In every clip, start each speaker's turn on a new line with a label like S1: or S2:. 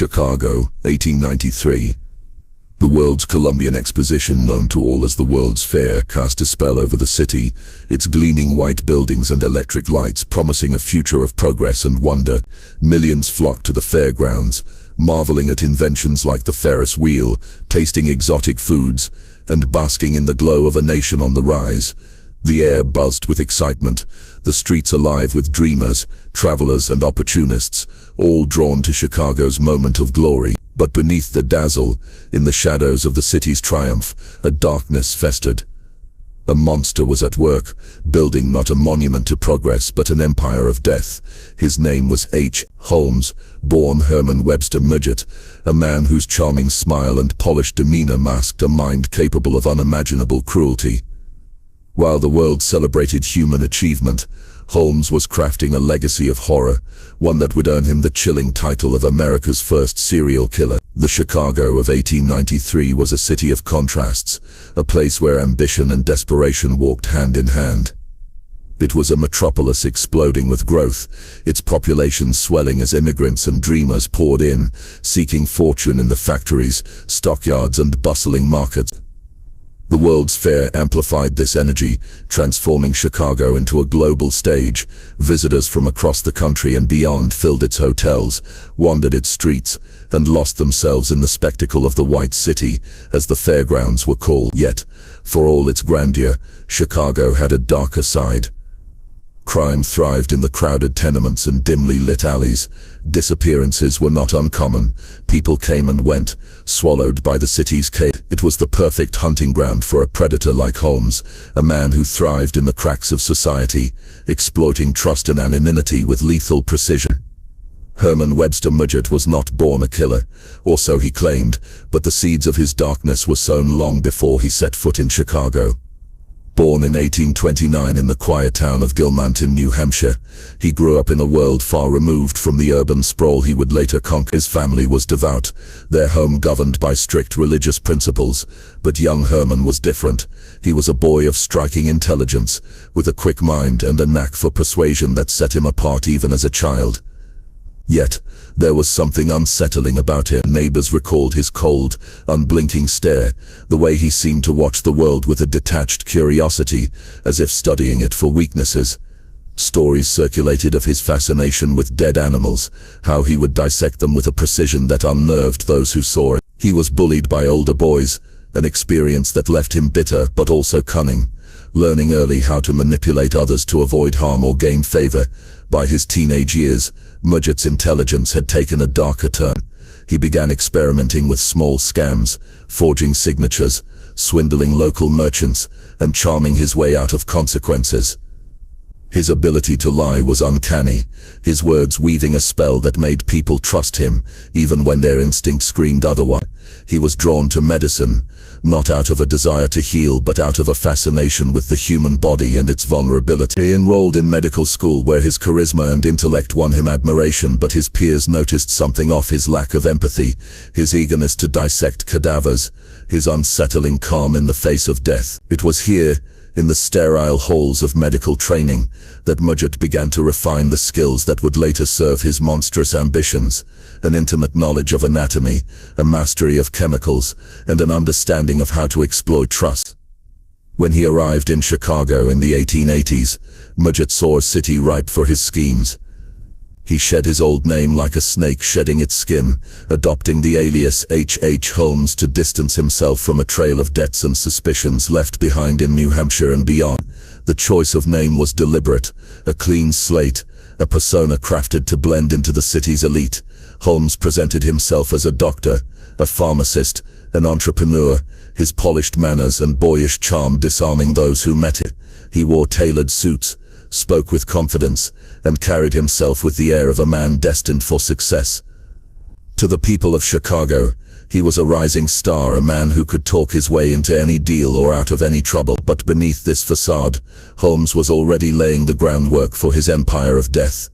S1: Chicago, 1893. The world's Columbian Exposition, known to all as the World's Fair, cast a spell over the city, its gleaming white buildings and electric lights promising a future of progress and wonder. Millions flocked to the fairgrounds, marveling at inventions like the Ferris wheel, tasting exotic foods, and basking in the glow of a nation on the rise. The air buzzed with excitement, the streets alive with dreamers, travelers and opportunists, all drawn to Chicago's moment of glory. But beneath the dazzle, in the shadows of the city's triumph, a darkness festered. A monster was at work, building not a monument to progress but an empire of death. His name was Holmes, born Herman Webster Mudgett, a man whose charming smile and polished demeanor masked a mind capable of unimaginable cruelty. While the world celebrated human achievement, Holmes was crafting a legacy of horror, one that would earn him the chilling title of America's first serial killer. The Chicago of 1893 was a city of contrasts, a place where ambition and desperation walked hand in hand. It was a metropolis exploding with growth, its population swelling as immigrants and dreamers poured in, seeking fortune in the factories, stockyards and bustling markets. The World's Fair amplified this energy, transforming Chicago into a global stage. Visitors from across the country and beyond filled its hotels, wandered its streets, and lost themselves in the spectacle of the White City, as the fairgrounds were called. Yet, for all its grandeur, Chicago had a darker side. Crime thrived in the crowded tenements and dimly lit alleys. Disappearances were not uncommon. People came and went, swallowed by the city's chaos. It was the perfect hunting ground for a predator like Holmes, a man who thrived in the cracks of society, exploiting trust and anonymity with lethal precision. Herman Webster Mudgett was not born a killer, or so he claimed, but the seeds of his darkness were sown long before he set foot in Chicago. Born in 1829 in the quiet town of Gilmanton, New Hampshire, he grew up in a world far removed from the urban sprawl he would later conquer. His family was devout, their home governed by strict religious principles, but young Herman was different. He was a boy of striking intelligence, with a quick mind and a knack for persuasion that set him apart even as a child. Yet, there was something unsettling about him. Neighbors recalled his cold, unblinking stare, the way he seemed to watch the world with a detached curiosity, as if studying it for weaknesses. Stories circulated of his fascination with dead animals, how he would dissect them with a precision that unnerved those who saw it. He was bullied by older boys, an experience that left him bitter but also cunning, learning early how to manipulate others to avoid harm or gain favor. By his teenage years, Mudgett's intelligence had taken a darker turn. He began experimenting with small scams, forging signatures, swindling local merchants, and charming his way out of consequences. His ability to lie was uncanny, his words weaving a spell that made people trust him, even when their instincts screamed otherwise. He was drawn to medicine, not out of a desire to heal but out of a fascination with the human body and its vulnerability. He enrolled in medical school where his charisma and intellect won him admiration, but his peers noticed something off: his lack of empathy, his eagerness to dissect cadavers, his unsettling calm in the face of death. It was here, in the sterile halls of medical training, that Mudgett began to refine the skills that would later serve his monstrous ambitions: an intimate knowledge of anatomy, a mastery of chemicals, and an understanding of how to exploit trust. When he arrived in Chicago in the 1880s, Mudgett saw a city ripe for his schemes. He shed his old name like a snake shedding its skin, adopting the alias Holmes to distance himself from a trail of debts and suspicions left behind in New Hampshire and beyond. The choice of name was deliberate, a clean slate, a persona crafted to blend into the city's elite. Holmes presented himself as a doctor, a pharmacist, an entrepreneur, his polished manners and boyish charm disarming those who met him. He wore tailored suits, spoke with confidence, and carried himself with the air of a man destined for success. To the people of Chicago, he was a rising star, a man who could talk his way into any deal or out of any trouble. But beneath this facade, Holmes was already laying the groundwork for his empire of death.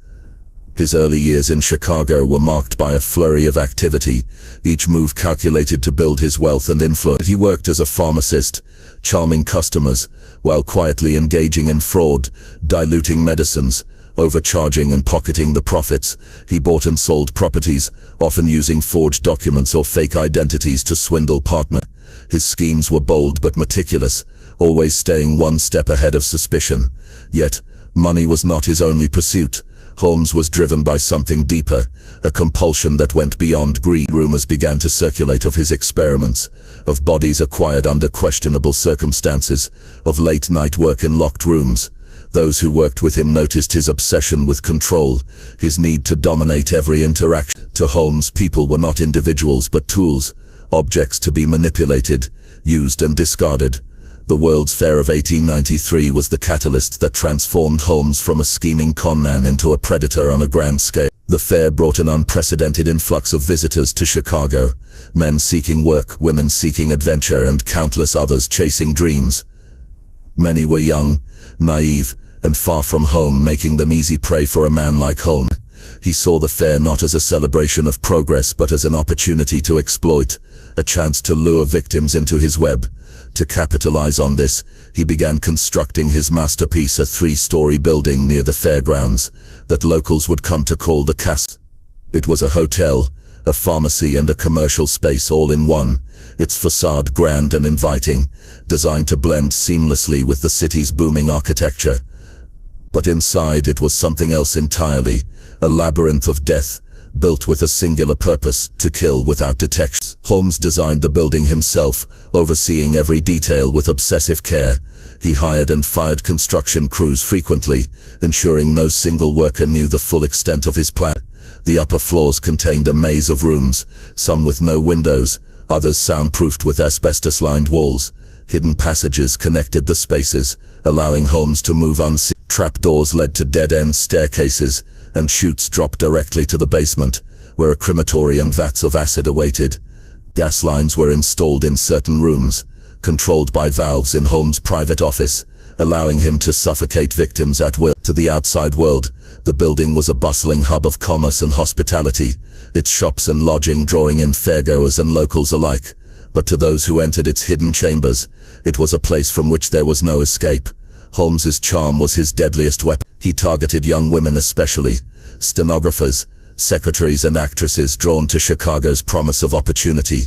S1: His early years in Chicago were marked by a flurry of activity, each move calculated to build his wealth and influence. He worked as a pharmacist, charming customers, while quietly engaging in fraud, diluting medicines, Overcharging and pocketing the profits, he bought and sold properties, often using forged documents or fake identities to swindle partners. His schemes were bold but meticulous, always staying one step ahead of suspicion. Yet, money was not his only pursuit. Holmes was driven by something deeper, a compulsion that went beyond greed. Rumors began to circulate of his experiments, of bodies acquired under questionable circumstances, of late-night work in locked rooms. Those who worked with him noticed his obsession with control, his need to dominate every interaction. To Holmes, people were not individuals but tools, objects to be manipulated, used and discarded. The World's Fair of 1893 was the catalyst that transformed Holmes from a scheming conman into a predator on a grand scale. The fair brought an unprecedented influx of visitors to Chicago, men seeking work, women seeking adventure, and countless others chasing dreams. Many were young, naive, and far from home, making them easy prey for a man like Holmes. He saw the fair not as a celebration of progress but as an opportunity to exploit, a chance to lure victims into his web. To capitalize on this, he began constructing his masterpiece, a 3-story building near the fairgrounds that locals would come to call the Castle. It was a hotel, a pharmacy, and a commercial space all in one, its facade grand and inviting, designed to blend seamlessly with the city's booming architecture. But inside it was something else entirely, a labyrinth of death, built with a singular purpose: to kill without detection. Holmes designed the building himself, overseeing every detail with obsessive care. He hired and fired construction crews frequently, ensuring no single worker knew the full extent of his plan. The upper floors contained a maze of rooms, some with no windows, others soundproofed with asbestos-lined walls. Hidden passages connected the spaces, allowing Holmes to move unseen. Trapdoors led to dead-end staircases, and chutes dropped directly to the basement, where a crematorium and vats of acid awaited. Gas lines were installed in certain rooms, controlled by valves in Holmes' private office, allowing him to suffocate victims at will. To the outside world, the building was a bustling hub of commerce and hospitality, its shops and lodging drawing in fairgoers and locals alike. But to those who entered its hidden chambers, it was a place from which there was no escape. Holmes's charm was his deadliest weapon. He targeted young women especially, stenographers, secretaries, and actresses drawn to Chicago's promise of opportunity.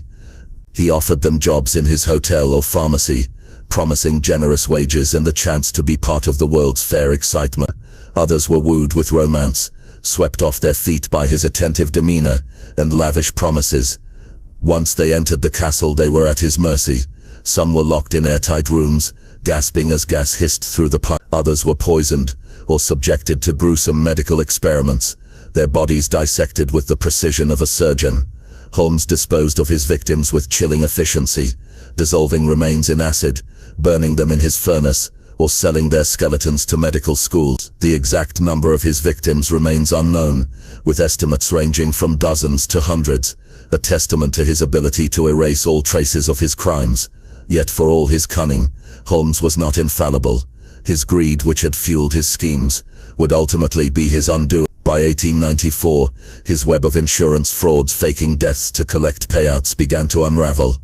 S1: He offered them jobs in his hotel or pharmacy, promising generous wages and the chance to be part of the World's Fair excitement. Others were wooed with romance, swept off their feet by his attentive demeanor and lavish promises. Once they entered the castle, they were at his mercy. Some were locked in airtight rooms, gasping as gas hissed through the pipe. Others were poisoned or subjected to gruesome medical experiments, their bodies dissected with the precision of a surgeon. Holmes disposed of his victims with chilling efficiency, dissolving remains in acid, burning them in his furnace, or selling their skeletons to medical schools. The exact number of his victims remains unknown, with estimates ranging from dozens to hundreds, a testament to his ability to erase all traces of his crimes. Yet for all his cunning, Holmes was not infallible. His greed, which had fueled his schemes, would ultimately be his undoing. By 1894, his web of insurance frauds, faking deaths to collect payouts, began to unravel.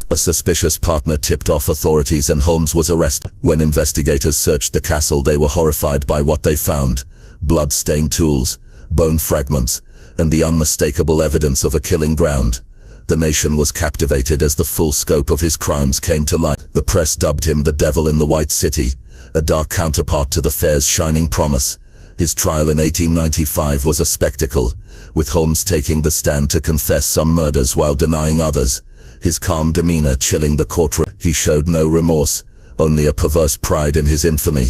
S1: A suspicious partner tipped off authorities and Holmes was arrested. When investigators searched the castle, they were horrified by what they found: blood-stained tools, bone fragments, and the unmistakable evidence of a killing ground. The nation was captivated as the full scope of his crimes came to light. The press dubbed him the Devil in the White City, a dark counterpart to the fair's shining promise. His trial in 1895 was a spectacle, with Holmes taking the stand to confess some murders while denying others, his calm demeanor chilling the courtroom. He showed no remorse, only a perverse pride in his infamy.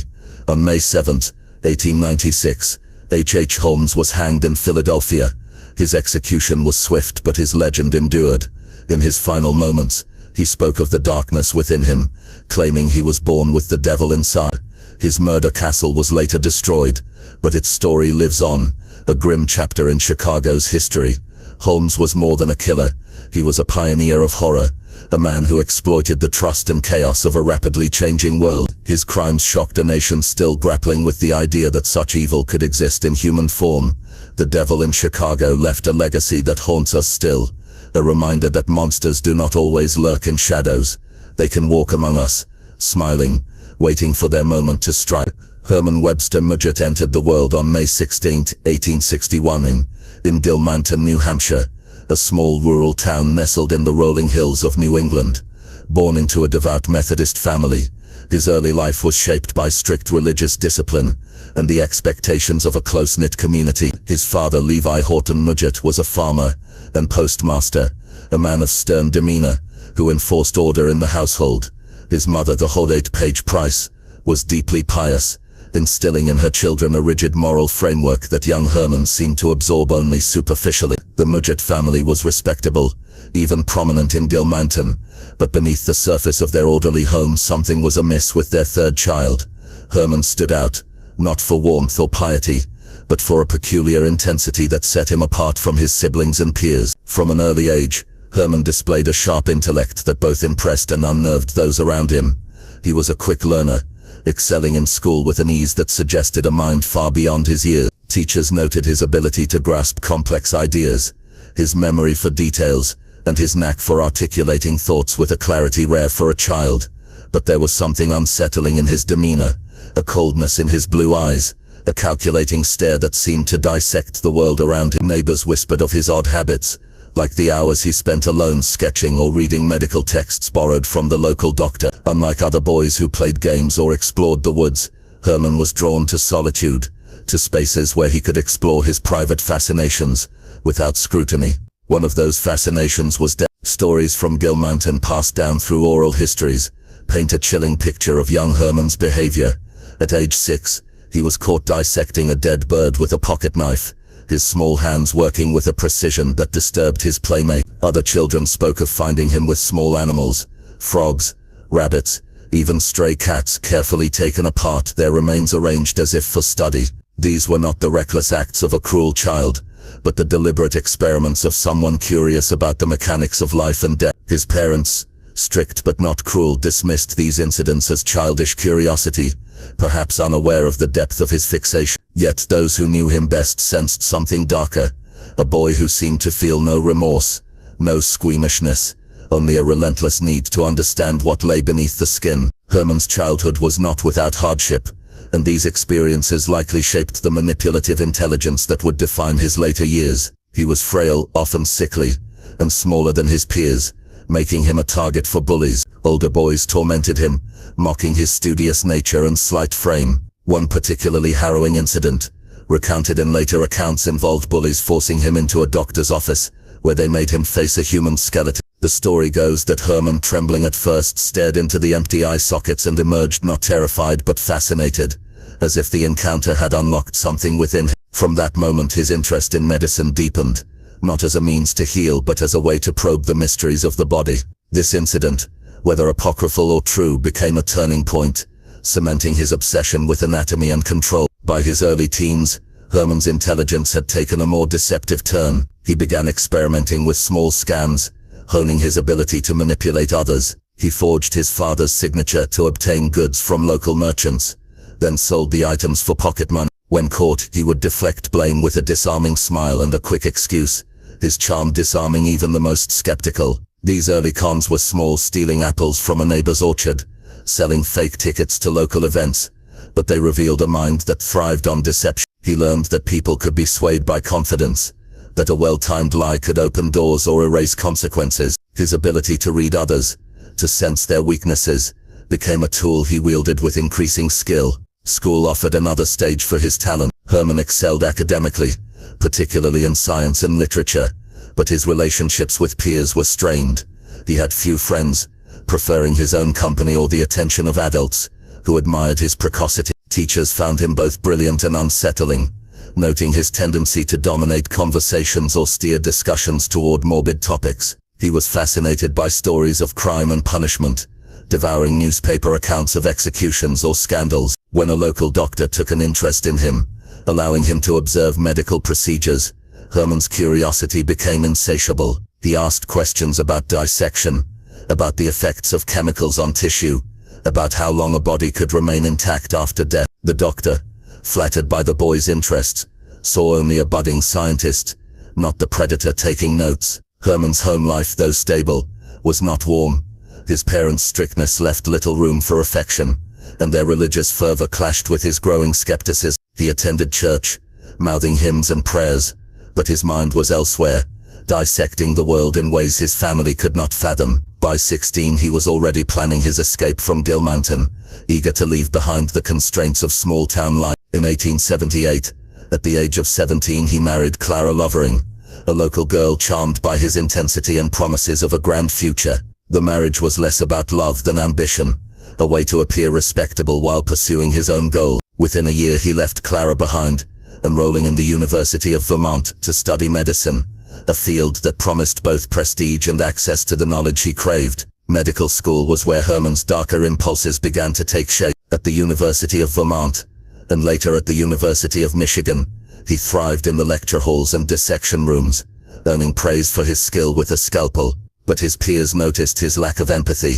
S1: On May 7, 1896, H. Holmes was hanged in Philadelphia. His execution was swift, but his legend endured. In his final moments, he spoke of the darkness within him, claiming he was born with the devil inside. His murder castle was later destroyed, but its story lives on, a grim chapter in Chicago's history. Holmes was more than a killer. He was a pioneer of horror, a man who exploited the trust and chaos of a rapidly changing world. His crimes shocked a nation still grappling with the idea that such evil could exist in human form. The Devil in Chicago left a legacy that haunts us still, a reminder that monsters do not always lurk in shadows. They can walk among us, smiling, waiting for their moment to strike. Herman Webster Mudgett entered the world on May 16, 1861 in Gilmanton, New Hampshire, a small rural town nestled in the rolling hills of New England. Born into a devout Methodist family, his early life was shaped by strict religious discipline and the expectations of a close-knit community. His father, Levi Horton Mudgett, was a farmer and postmaster, a man of stern demeanor, who enforced order in the household. His mother, the Hodate Page Price, was deeply pious, instilling in her children a rigid moral framework that young Herman seemed to absorb only superficially. The Mudgett family was respectable, even prominent in Gilmanton, but beneath the surface of their orderly home something was amiss with their third child. Herman stood out, not for warmth or piety, but for a peculiar intensity that set him apart from his siblings and peers. From an early age, Herman displayed a sharp intellect that both impressed and unnerved those around him. He was a quick learner, excelling in school with an ease that suggested a mind far beyond his years. Teachers noted his ability to grasp complex ideas, his memory for details, and his knack for articulating thoughts with a clarity rare for a child. But there was something unsettling in his demeanor, a coldness in his blue eyes, a calculating stare that seemed to dissect the world around him. Neighbors whispered of his odd habits, like the hours he spent alone sketching or reading medical texts borrowed from the local doctor. Unlike other boys who played games or explored the woods, Herman was drawn to solitude, to spaces where he could explore his private fascinations without scrutiny. One of those fascinations was death. Stories from Gilmanton passed down through oral histories paint a chilling picture of young Herman's behavior. At age 6, he was caught dissecting a dead bird with a pocket knife, his small hands working with a precision that disturbed his playmate. Other children spoke of finding him with small animals, frogs, rabbits, even stray cats carefully taken apart, their remains arranged as if for study. These were not the reckless acts of a cruel child, but the deliberate experiments of someone curious about the mechanics of life and death. His parents, strict but not cruel, dismissed these incidents as childish curiosity, perhaps unaware of the depth of his fixation. Yet those who knew him best sensed something darker, a boy who seemed to feel no remorse, no squeamishness, only a relentless need to understand what lay beneath the skin. Herman's childhood was not without hardship, and these experiences likely shaped the manipulative intelligence that would define his later years. He was frail, often sickly, and smaller than his peers, making him a target for bullies. Older boys tormented him, mocking his studious nature and slight frame. One particularly harrowing incident, recounted in later accounts, involved bullies forcing him into a doctor's office, where they made him face a human skeleton. The story goes that Herman, trembling at first, stared into the empty eye sockets and emerged not terrified but fascinated, as if the encounter had unlocked something within him. From that moment his interest in medicine deepened, not as a means to heal but as a way to probe the mysteries of the body. This incident, whether apocryphal or true, became a turning point, cementing his obsession with anatomy and control. By his early teens, Herman's intelligence had taken a more deceptive turn. He began experimenting with small scans, honing his ability to manipulate others. He forged his father's signature to obtain goods from local merchants, then sold the items for pocket money. When caught, he would deflect blame with a disarming smile and a quick excuse, his charm disarming even the most skeptical. These early cons were small, stealing apples from a neighbor's orchard, selling fake tickets to local events, but they revealed a mind that thrived on deception. He learned that people could be swayed by confidence, that a well-timed lie could open doors or erase consequences. His ability to read others, to sense their weaknesses, became a tool he wielded with increasing skill. School offered another stage for his talent. Herman excelled academically, particularly in science and literature, but his relationships with peers were strained. He had few friends, preferring his own company or the attention of adults, who admired his precocity. Teachers found him both brilliant and unsettling, noting his tendency to dominate conversations or steer discussions toward morbid topics. He was fascinated by stories of crime and punishment, devouring newspaper accounts of executions or scandals. When a local doctor took an interest in him, allowing him to observe medical procedures, Herman's curiosity became insatiable. He asked questions about dissection, about the effects of chemicals on tissue, about how long a body could remain intact after death. The doctor, flattered by the boy's interests, saw only a budding scientist, not the predator taking notes. Herman's home life, though stable, was not warm. His parents' strictness left little room for affection,
S2: and their religious fervor clashed with his growing skepticism. He attended church, mouthing hymns and prayers, but his mind was elsewhere, dissecting the world in ways his family could not fathom. By 16 he was already planning his escape from Gilmanton, eager to leave behind the constraints of small-town life. In 1878, at the age of 17 he married Clara Lovering, a local girl charmed by his intensity and promises of a grand future. The marriage was less about love than ambition, a way to appear respectable while pursuing his own goal. Within a year he left Clara behind, enrolling in the University of Vermont to study medicine, a field that promised both prestige and access to the knowledge he craved. Medical school was where Herman's darker impulses began to take shape. At the University of Vermont, and later at the University of Michigan, he thrived in the lecture halls and dissection rooms, earning praise for his skill with a scalpel. But his peers noticed his lack of empathy,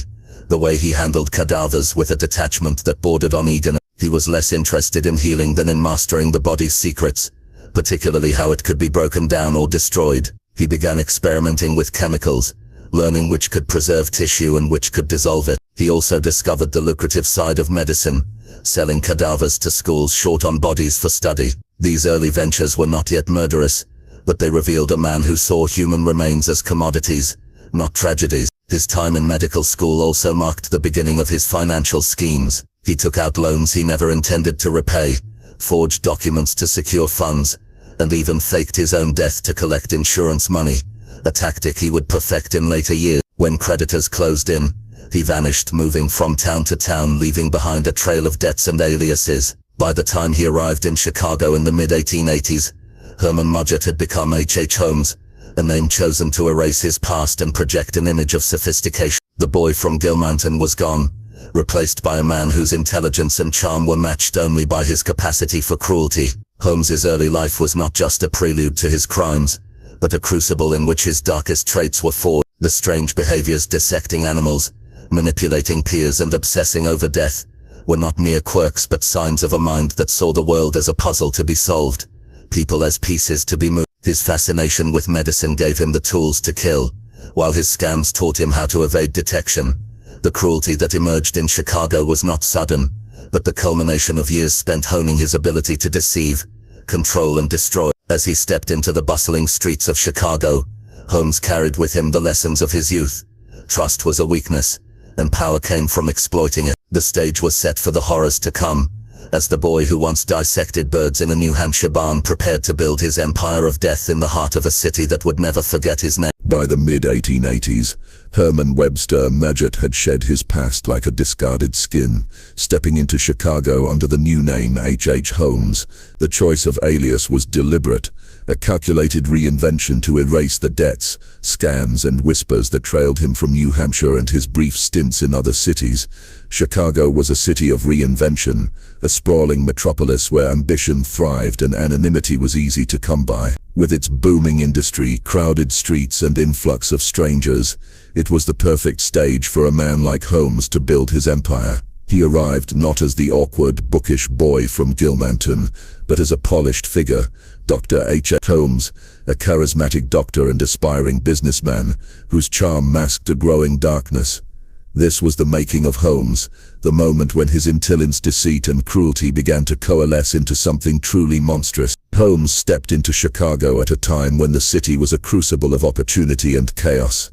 S2: the way he handled cadavers with a detachment that bordered on eagerness. He was less interested in healing than in mastering the body's secrets, particularly how it could be broken down or destroyed. He began experimenting with chemicals, learning which could preserve tissue and which could dissolve it. He also discovered the lucrative side of medicine, selling cadavers to schools short on bodies for study. These early ventures were not yet murderous, but they revealed a man who saw human remains as commodities, not tragedies. His time in medical school also marked the beginning of his financial schemes. He took out loans he never intended to repay, forged documents to secure funds, and even faked his own death to collect insurance money, a tactic he would perfect in later years. When creditors closed in, he vanished, moving from town to town, leaving behind a trail of debts and aliases. By the time he arrived in Chicago in the mid-1880s, Herman Mudgett had become H. Holmes, a name chosen to erase his past and project an image of sophistication. The boy from Gilmanton was gone, replaced by a man whose intelligence and charm were matched only by his capacity for cruelty. Holmes's early life was not just a prelude to his crimes, but a crucible in which his darkest traits were forged. The strange behaviors, dissecting animals, manipulating peers and obsessing over death, were not mere quirks but signs of a mind that saw the world as a puzzle to be solved, people as pieces to be moved. His fascination with medicine gave him the tools to kill, while his scams taught him how to evade detection. The cruelty that emerged in Chicago was not sudden, but the culmination of years spent honing his ability to deceive, control and destroy. As he stepped into the bustling streets of Chicago, Holmes carried with him the lessons of his youth. Trust was a weakness, and power came from exploiting it. The stage was set for the horrors to come, as the boy who once dissected birds in a New Hampshire barn prepared to build his empire of death in the heart of a city that would never forget his name.
S1: By the mid-1880s, Herman Webster Mudgett had shed his past like a discarded skin, stepping into Chicago under the new name H. Holmes. The choice of alias was deliberate, a calculated reinvention to erase the debts, scams and whispers that trailed him from New Hampshire and his brief stints in other cities. Chicago was a city of reinvention, a sprawling metropolis where ambition thrived and anonymity was easy to come by. With its booming industry, crowded streets and influx of strangers, it was the perfect stage for a man like Holmes to build his empire. He arrived not as the awkward, bookish boy from Gilmanton, but as a polished figure, Dr. H. Holmes, a charismatic doctor and aspiring businessman, whose charm masked a growing darkness. This was the making of Holmes, the moment when his insolence, deceit and cruelty began to coalesce into something truly monstrous. Holmes stepped into Chicago at a time when the city was a crucible of opportunity and chaos.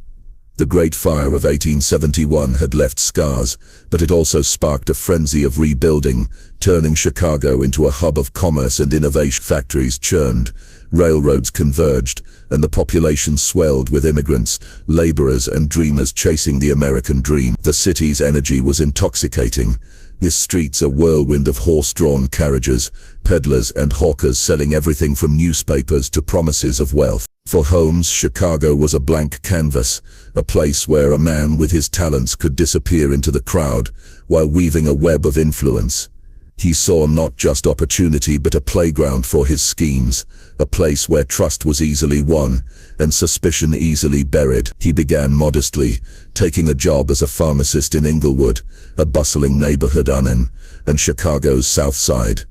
S1: The Great Fire of 1871 had left scars, but it also sparked a frenzy of rebuilding, turning Chicago into a hub of commerce and innovation. Factories churned, railroads converged, and the population swelled with immigrants, laborers and dreamers chasing the American dream. The city's energy was intoxicating, its streets a whirlwind of horse-drawn carriages, peddlers and hawkers selling everything from newspapers to promises of wealth. For Holmes, Chicago was a blank canvas, a place where a man with his talents could disappear into the crowd while weaving a web of influence. He saw not just opportunity but a playground for his schemes, a place where trust was easily won and suspicion easily buried. He began modestly, taking a job as a pharmacist in Inglewood, a bustling neighborhood on Chicago's South Side.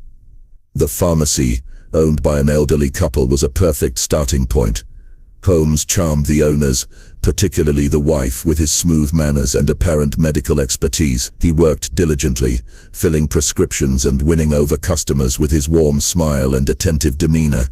S1: The pharmacy, owned by an elderly couple, was a perfect starting point. Holmes charmed the owners, particularly the wife, with his smooth manners and apparent medical expertise. He worked diligently, filling prescriptions and winning over customers with his warm smile and attentive demeanor.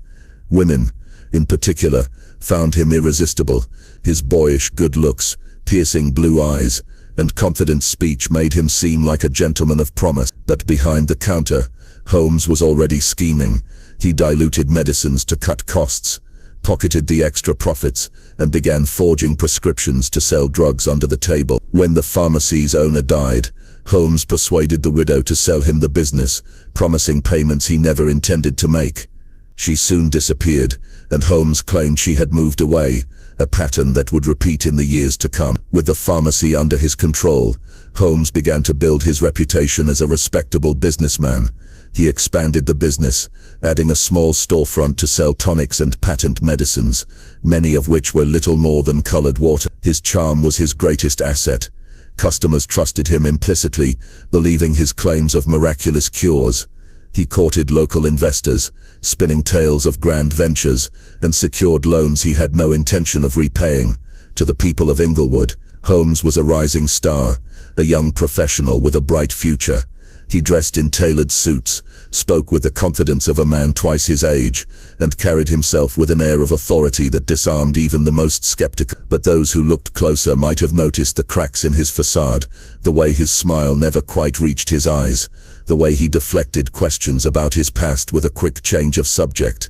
S1: Women, in particular, found him irresistible. His boyish good looks, piercing blue eyes, and confident speech made him seem like a gentleman of promise. But behind the counter, Holmes was already scheming. He diluted medicines to cut costs, pocketed the extra profits, and began forging prescriptions to sell drugs under the table. When the pharmacy's owner died, Holmes persuaded the widow to sell him the business, promising payments he never intended to make. She soon disappeared, and Holmes claimed she had moved away, a pattern that would repeat in the years to come. With the pharmacy under his control, Holmes began to build his reputation as a respectable businessman. He expanded the business, adding a small storefront to sell tonics and patent medicines, many of which were little more than colored water. His charm was his greatest asset. Customers trusted him implicitly, believing his claims of miraculous cures. He courted local investors, spinning tales of grand ventures, and secured loans he had no intention of repaying. To the people of Inglewood, Holmes was a rising star, a young professional with a bright future. He dressed in tailored suits, spoke with the confidence of a man twice his age, and carried himself with an air of authority that disarmed even the most skeptical. But those who looked closer might have noticed the cracks in his facade, the way his smile never quite reached his eyes, the way he deflected questions about his past with a quick change of subject.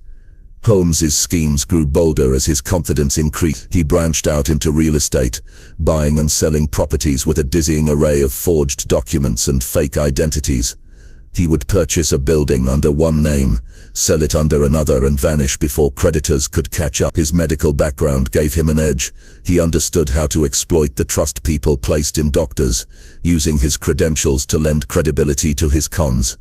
S1: Holmes's schemes grew bolder as his confidence increased. He branched out into real estate, buying and selling properties with a dizzying array of forged documents and fake identities. He would purchase a building under one name, sell it under another, and vanish before creditors could catch up. His medical background gave him an edge. He understood how to exploit the trust people placed in doctors, using his credentials to lend credibility to his cons.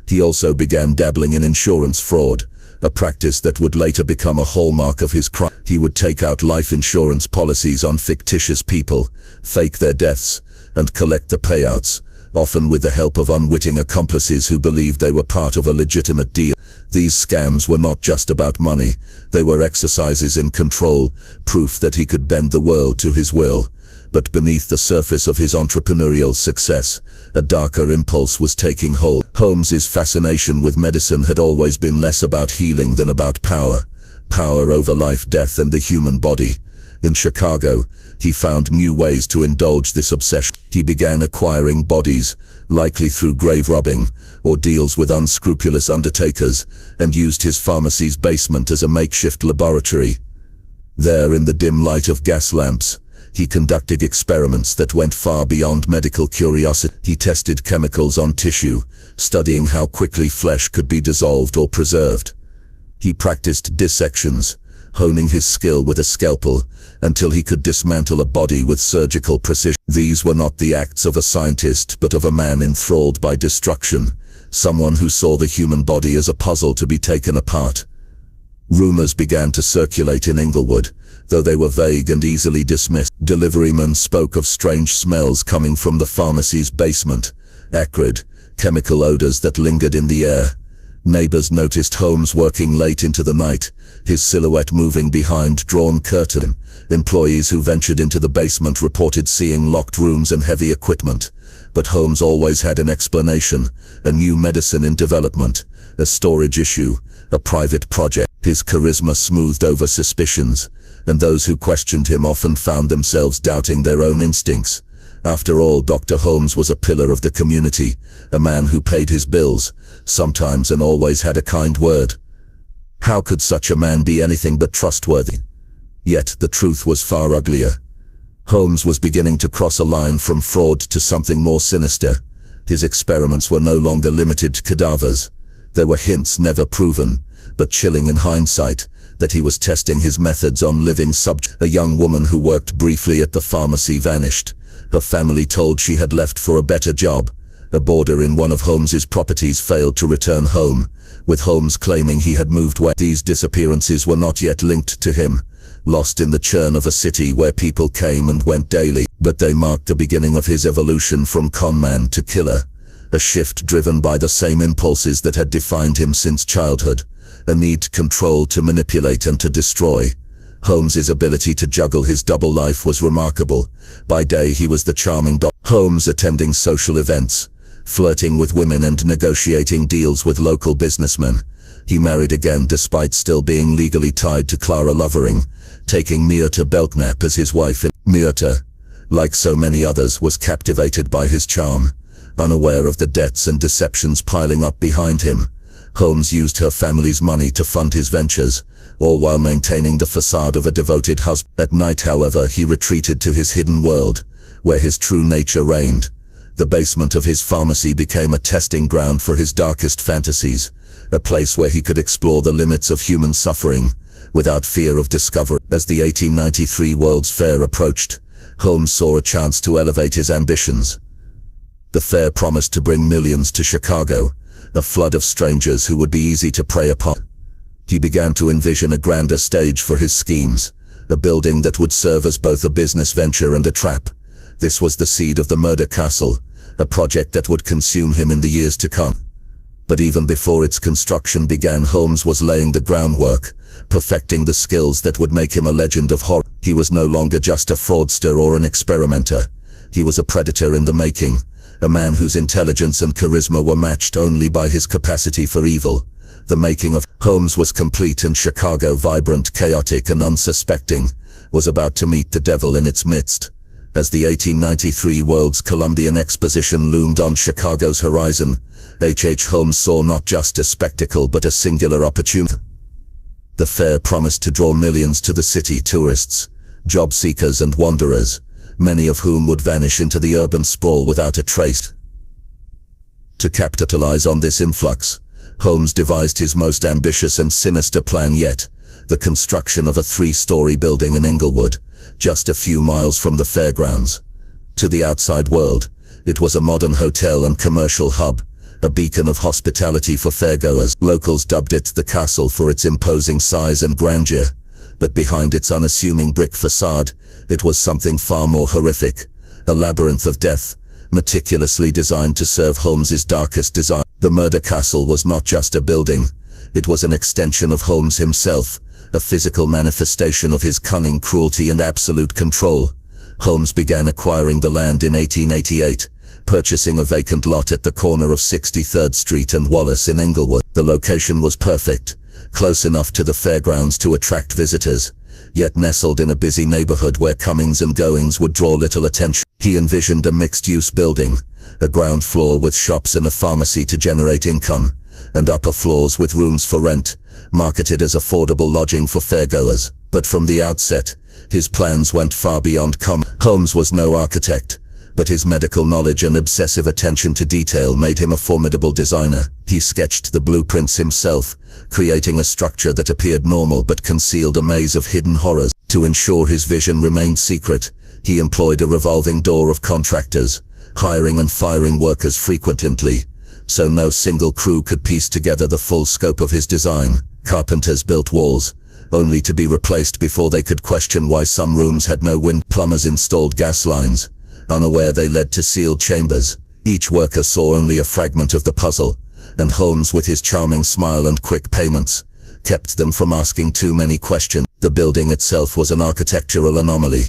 S1: He also began dabbling in insurance fraud, a practice that would later become a hallmark of his crime. He would take out life insurance policies on fictitious people, fake their deaths, and collect the payouts, often with the help of unwitting accomplices who believed they were part of a legitimate deal. These scams were not just about money, they were exercises in control, proof that he could bend the world to his will. But beneath the surface of his entrepreneurial success, a darker impulse was taking hold. Holmes's fascination with medicine had always been less about healing than about power. Power over life, death, and the human body. In Chicago, he found new ways to indulge this obsession. He began acquiring bodies, likely through grave robbing, or deals with unscrupulous undertakers, and used his pharmacy's basement as a makeshift laboratory. There, in the dim light of gas lamps, he conducted experiments that went far beyond medical curiosity. He tested chemicals on tissue, studying how quickly flesh could be dissolved or preserved. He practiced dissections, honing his skill with a scalpel, until he could dismantle a body with surgical precision. These were not the acts of a scientist, but of a man enthralled by destruction, someone who saw the human body as a puzzle to be taken apart. Rumors began to circulate in Inglewood, though they were vague and easily dismissed. Deliverymen spoke of strange smells coming from the pharmacy's basement, acrid, chemical odors that lingered in the air. Neighbors noticed Holmes working late into the night, his silhouette moving behind drawn curtains. Employees who ventured into the basement reported seeing locked rooms and heavy equipment. But Holmes always had an explanation: a new medicine in development, a storage issue, a private project. His charisma smoothed over suspicions, and those who questioned him often found themselves doubting their own instincts. After all, Dr. Holmes was a pillar of the community, a man who paid his bills, sometimes and always had a kind word. How could such a man be anything but trustworthy? Yet the truth was far uglier. Holmes was beginning to cross a line from fraud to something more sinister. His experiments were no longer limited to cadavers. There were hints, never proven, but chilling in hindsight, that he was testing his methods on living subjects. A young woman who worked briefly at the pharmacy vanished. Her family told she had left for a better job. A boarder in one of Holmes's properties failed to return home, with Holmes claiming he had moved west. These disappearances were not yet linked to him, lost in the churn of a city where people came and went daily, but they marked the beginning of his evolution from conman to killer, a shift driven by the same impulses that had defined him since childhood, a need to control, to manipulate, and to destroy.
S2: Holmes's ability to juggle his double life was remarkable. By day he was the charming Holmes, attending social events, flirting with women and negotiating deals with local businessmen. He married again despite still being legally tied to Clara Lovering, taking Myrta Belknap as his wife. Myrta, like so many others, was captivated by his charm, unaware of the debts and deceptions piling up behind him. Holmes used her family's money to fund his ventures, all while maintaining the facade of a devoted husband. At night, however, he retreated to his hidden world, where his true nature reigned. The basement of his pharmacy became a testing ground for his darkest fantasies, a place where he could explore the limits of human suffering, without fear of discovery. As the 1893 World's Fair approached, Holmes saw a chance to elevate his ambitions. The fair promised to bring millions to Chicago, a flood of strangers who would be easy to prey upon. He began to envision a grander stage for his schemes, a building that would serve as both a business venture and a trap. This was the seed of the Murder Castle, a project that would consume him in the years to come. But even before its construction began, Holmes was laying the groundwork, perfecting the skills that would make him a legend of horror. He was no longer just a fraudster or an experimenter. He was a predator in the making, a man whose intelligence and charisma were matched only by his capacity for evil. The making of Holmes was complete, and Chicago, vibrant, chaotic, and unsuspecting, was about to meet the devil in its midst. As the 1893 World's Columbian Exposition loomed on Chicago's horizon, H. Holmes saw not just a spectacle but a singular opportunity. The fair promised to draw millions to the city: tourists, job seekers, and wanderers, many of whom would vanish into the urban sprawl without a trace. To capitalize on this influx, Holmes devised his most ambitious and sinister plan yet: the construction of a 3-story building in Inglewood, just a few miles from the fairgrounds. To the outside world, it was a modern hotel and commercial hub, a beacon of hospitality for fairgoers. Locals dubbed it the castle for its imposing size and grandeur, but behind its unassuming brick facade, it was something far more horrific, a labyrinth of death, meticulously designed to serve Holmes's darkest desire. The Murder Castle was not just a building, it was an extension of Holmes himself, a physical manifestation of his cunning, cruelty, and absolute control. Holmes began acquiring the land in 1888, purchasing a vacant lot at the corner of 63rd Street and Wallace in Inglewood. The location was perfect, close enough to the fairgrounds to attract visitors, yet nestled in a busy neighborhood where comings and goings would draw little attention. He envisioned a mixed-use building, a ground floor with shops and a pharmacy to generate income, and upper floors with rooms for rent, marketed as affordable lodging for fairgoers. But from the outset, his plans went far beyond Holmes was no architect, but his medical knowledge and obsessive attention to detail made him a formidable designer. He sketched the blueprints himself, creating a structure that appeared normal but concealed a maze of hidden horrors. To ensure his vision remained secret, he employed a revolving door of contractors, hiring and firing workers frequently, so no single crew could piece together the full scope of his design. Carpenters built walls, only to be replaced before they could question why some rooms had no wind. Plumbers installed gas lines, unaware they led to sealed chambers. Each worker saw only a fragment of the puzzle, and Holmes, with his charming smile and quick payments, kept them from asking too many questions. The building itself was an architectural anomaly,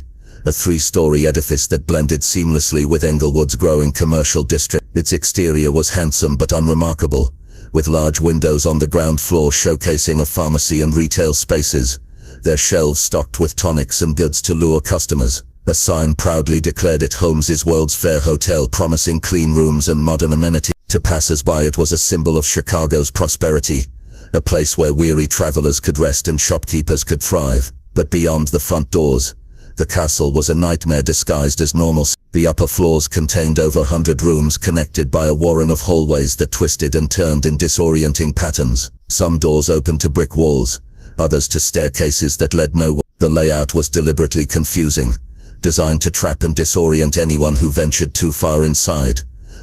S2: a 3-story edifice that blended seamlessly with Inglewood's growing commercial district. Its exterior was handsome but unremarkable, with large windows on the ground floor showcasing a pharmacy and retail spaces, their shelves stocked with tonics and goods to lure customers. A sign proudly declared it Holmes's World's Fair Hotel, promising clean rooms and modern amenities. To passers-by, it was a symbol of Chicago's prosperity, a place where weary travelers could rest and shopkeepers could thrive. But beyond the front doors, the castle was a nightmare disguised as normalcy. The upper floors contained over 100 rooms connected by a warren of hallways that twisted and turned in disorienting patterns. Some doors opened to brick walls, others to staircases that led nowhere. The layout was deliberately confusing, designed to trap and disorient anyone who ventured too far inside.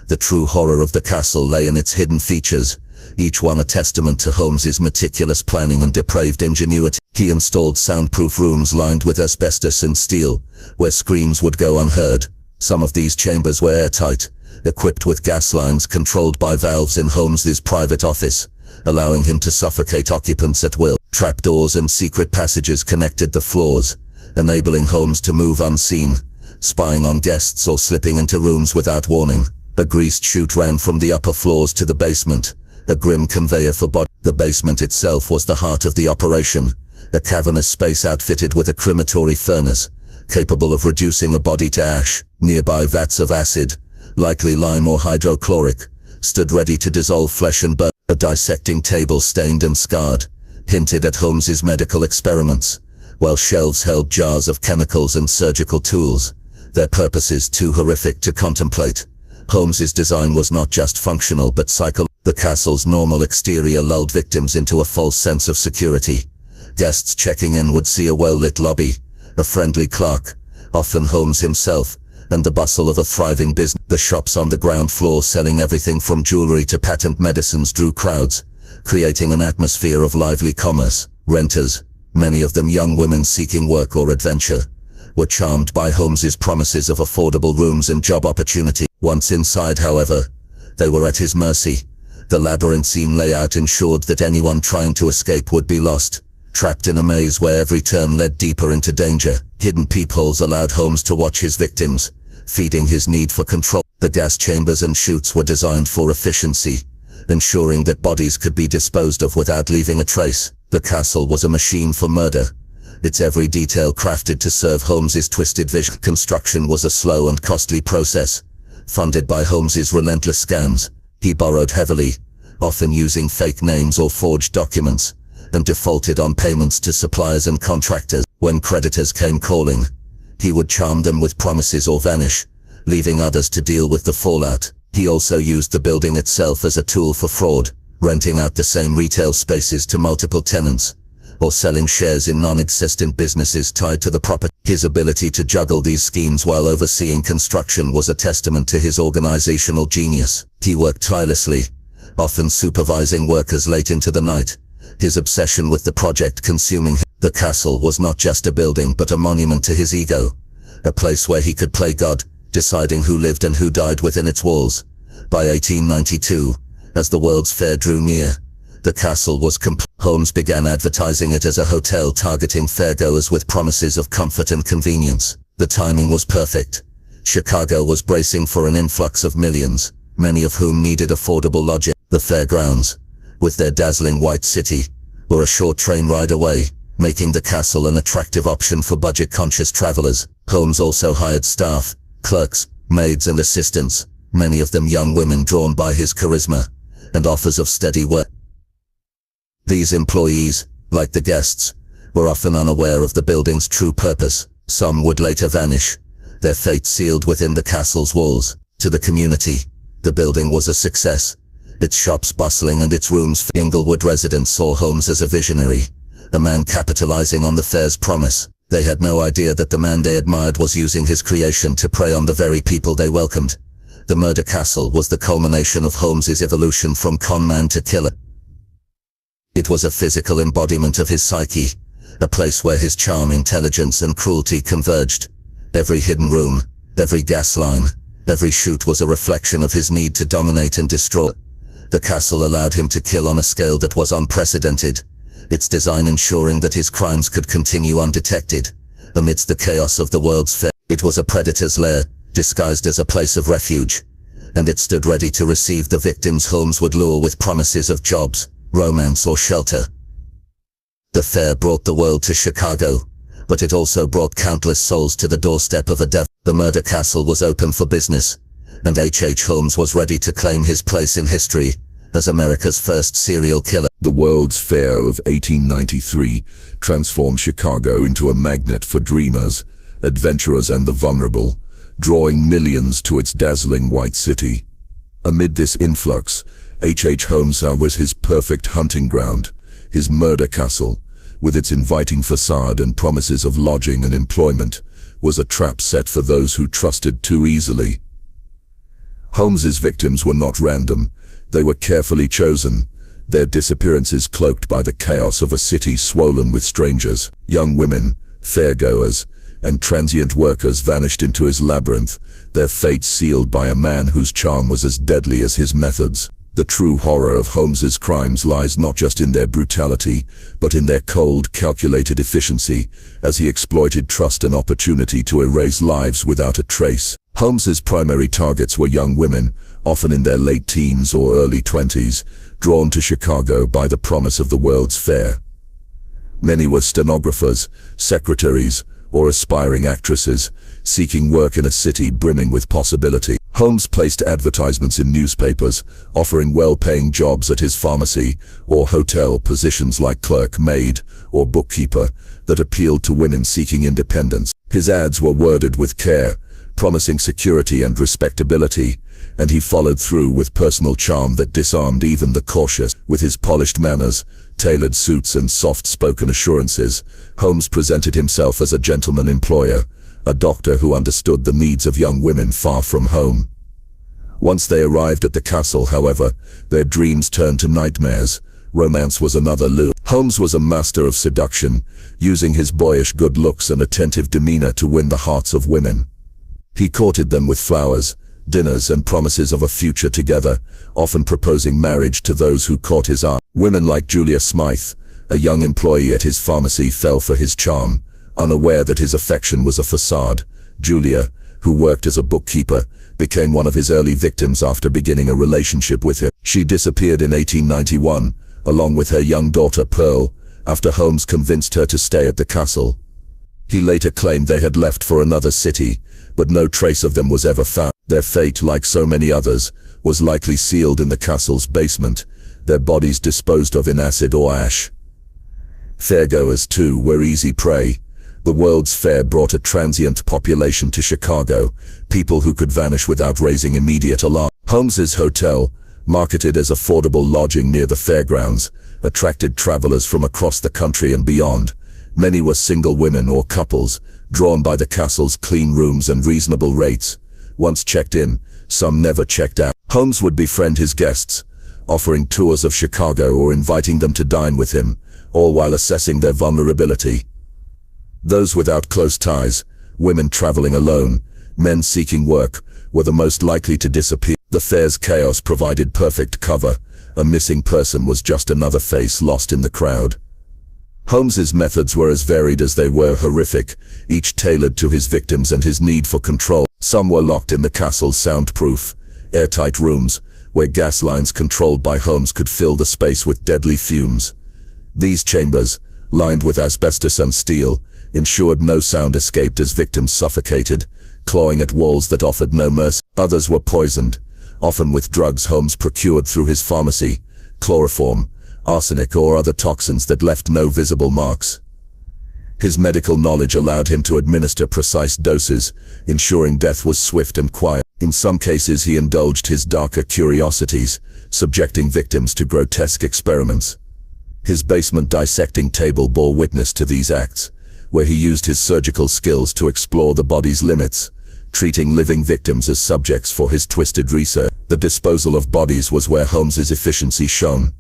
S2: The true horror of the castle lay in its hidden features, each one a testament to Holmes's meticulous planning and depraved ingenuity. He installed soundproof rooms lined with asbestos and steel, where screams would go unheard. Some of these chambers were airtight, equipped with gas lines controlled by valves in Holmes's private office, allowing him to suffocate occupants at will. Trapdoors and secret passages connected the floors, enabling Holmes to move unseen, spying on guests or slipping into rooms without warning. A greased chute ran from the upper floors to the basement, a grim conveyor for bodies. The basement itself was the heart of the operation, a cavernous space outfitted with a crematory furnace, capable of reducing a body to ash. Nearby vats of acid, likely lime or hydrochloric, stood ready to dissolve flesh and bone. A dissecting table stained and scarred hinted at Holmes's medical experiments, while shelves held jars of chemicals and surgical tools, their purposes too horrific to contemplate. Holmes's design was not just functional but psychological. The castle's normal exterior lulled victims into a false sense of security. Guests checking in would see a well-lit lobby, a friendly clerk, often Holmes himself, and the bustle of a thriving business. The shops on the ground floor selling everything from jewelry to patent medicines drew crowds, creating an atmosphere of lively commerce. Renters, many of them young women seeking work or adventure, were charmed by Holmes's promises of affordable rooms and job opportunity. Once inside, however, they were at his mercy. The labyrinthine layout ensured that anyone trying to escape would be lost, trapped in a maze where every turn led deeper into danger. Hidden peepholes allowed Holmes to watch his victims, feeding his need for control. The gas chambers and chutes were designed for efficiency, ensuring that bodies could be disposed of without leaving a trace. The castle was a machine for murder, its every detail crafted to serve Holmes's twisted vision. Construction was a slow and costly process, funded by Holmes's relentless scams. He borrowed heavily, often using fake names or forged documents, and defaulted on payments to suppliers and contractors. When creditors came calling, he would charm them with promises or vanish, leaving others to deal with the fallout. He also used the building itself as a tool for fraud, renting out the same retail spaces to multiple tenants, or selling shares in non-existent businesses tied to the property. His ability to juggle these schemes while overseeing construction was a testament to his organizational genius. He worked tirelessly, often supervising workers late into the night, his obsession with the project consuming him. The castle was not just a building but a monument to his ego, a place where he could play God, deciding who lived and who died within its walls. By 1892, as the World's Fair drew near, the castle was complete. Holmes began advertising it as a hotel targeting fairgoers with promises of comfort and convenience. The timing was perfect. Chicago was bracing for an influx of millions, many of whom needed affordable lodging. The fairgrounds, with their dazzling white city, were a short train ride away, making the castle an attractive option for budget-conscious travelers. Holmes also hired staff, clerks, maids and assistants, many of them young women drawn by his charisma and offers of steady work. These employees, like the guests, were often unaware of the building's true purpose. Some would later vanish, their fate sealed within the castle's walls. To the community, the building was a success, its shops bustling and its rooms. Inglewood residents saw Holmes as a visionary, a man capitalizing on the fair's promise. They had no idea that the man they admired was using his creation to prey on the very people they welcomed. The murder castle was the culmination of Holmes's evolution from con man to killer. It was a physical embodiment of his psyche, a place where his charm, intelligence and cruelty converged. Every hidden room, every gas line, every chute was a reflection of his need to dominate and destroy. The castle allowed him to kill on a scale that was unprecedented, its design ensuring that his crimes could continue undetected, amidst the chaos of the World's Fair. It was a predator's lair, disguised as a place of refuge, and it stood ready to receive the victims Holmes would lure with promises of jobs, romance or shelter. The fair brought the world to Chicago, but it also brought countless souls to the doorstep of a devil. The murder castle was open for business, and H.H. Holmes was ready to claim his place in history as America's first serial killer.
S1: The World's Fair of 1893 transformed Chicago into a magnet for dreamers, adventurers and the vulnerable, drawing millions to its dazzling white city. Amid this influx, H.H. Holmes was his perfect hunting ground. His murder castle, with its inviting facade and promises of lodging and employment, was a trap set for those who trusted too easily. Holmes's victims were not random. They were carefully chosen, their disappearances cloaked by the chaos of a city swollen with strangers. Young women, fairgoers, and transient workers vanished into his labyrinth, their fates sealed by a man whose charm was as deadly as his methods. The true horror of Holmes's crimes lies not just in their brutality, but in their cold, calculated efficiency, as he exploited trust and opportunity to erase lives without a trace. Holmes's primary targets were young women, often in their late teens or early 20s, drawn to Chicago by the promise of the World's Fair. Many were stenographers, secretaries, or aspiring actresses, seeking work in a city brimming with possibility. Holmes placed advertisements in newspapers, offering well-paying jobs at his pharmacy or hotel, positions like clerk, maid, or bookkeeper that appealed to women seeking independence. His ads were worded with care, promising security and respectability, and he followed through with personal charm that disarmed even the cautious. With his polished manners, tailored suits, and soft-spoken assurances, Holmes presented himself as a gentleman employer, a doctor who understood the needs of young women far from home. Once they arrived at the castle, however, their dreams turned to nightmares. Romance was another lure. Holmes was a master of seduction, using his boyish good looks and attentive demeanor to win the hearts of women. He courted them with flowers, dinners, and promises of a future together, often proposing marriage to those who caught his eye. Women like Julia Smythe, a young employee at his pharmacy, fell for his charm, unaware that his affection was a facade. Julia, who worked as a bookkeeper, became one of his early victims after beginning a relationship with him. She disappeared in 1891, along with her young daughter Pearl, after Holmes convinced her to stay at the castle. He later claimed they had left for another city, but no trace of them was ever found. Their fate, like so many others, was likely sealed in the castle's basement, their bodies disposed of in acid or ash. Fairgoers, too, were easy prey. The World's Fair brought a transient population to Chicago, people who could vanish without raising immediate alarm. Holmes's hotel, marketed as affordable lodging near the fairgrounds, attracted travelers from across the country and beyond. Many were single women or couples, drawn by the castle's clean rooms and reasonable rates. Once checked in, some never checked out. Holmes would befriend his guests, offering tours of Chicago or inviting them to dine with him, all while assessing their vulnerability. Those without close ties, women traveling alone, men seeking work, were the most likely to disappear. The fair's chaos provided perfect cover. A missing person was just another face lost in the crowd. Holmes's methods were as varied as they were horrific, each tailored to his victims and his need for control. Some were locked in the castle's soundproof, airtight rooms, where gas lines controlled by Holmes could fill the space with deadly fumes. These chambers, lined with asbestos and steel, ensured no sound escaped as victims suffocated, clawing at walls that offered no mercy. Others were poisoned, often with drugs Holmes procured through his pharmacy, chloroform, arsenic, or other toxins that left no visible marks. His medical knowledge allowed him to administer precise doses, ensuring death was swift and quiet. In some cases he indulged his darker curiosities, subjecting victims to grotesque experiments. His basement dissecting table bore witness to these acts, where he used his surgical skills to explore the body's limits, treating living victims as subjects for his twisted research. The disposal of bodies was where Holmes's efficiency shone.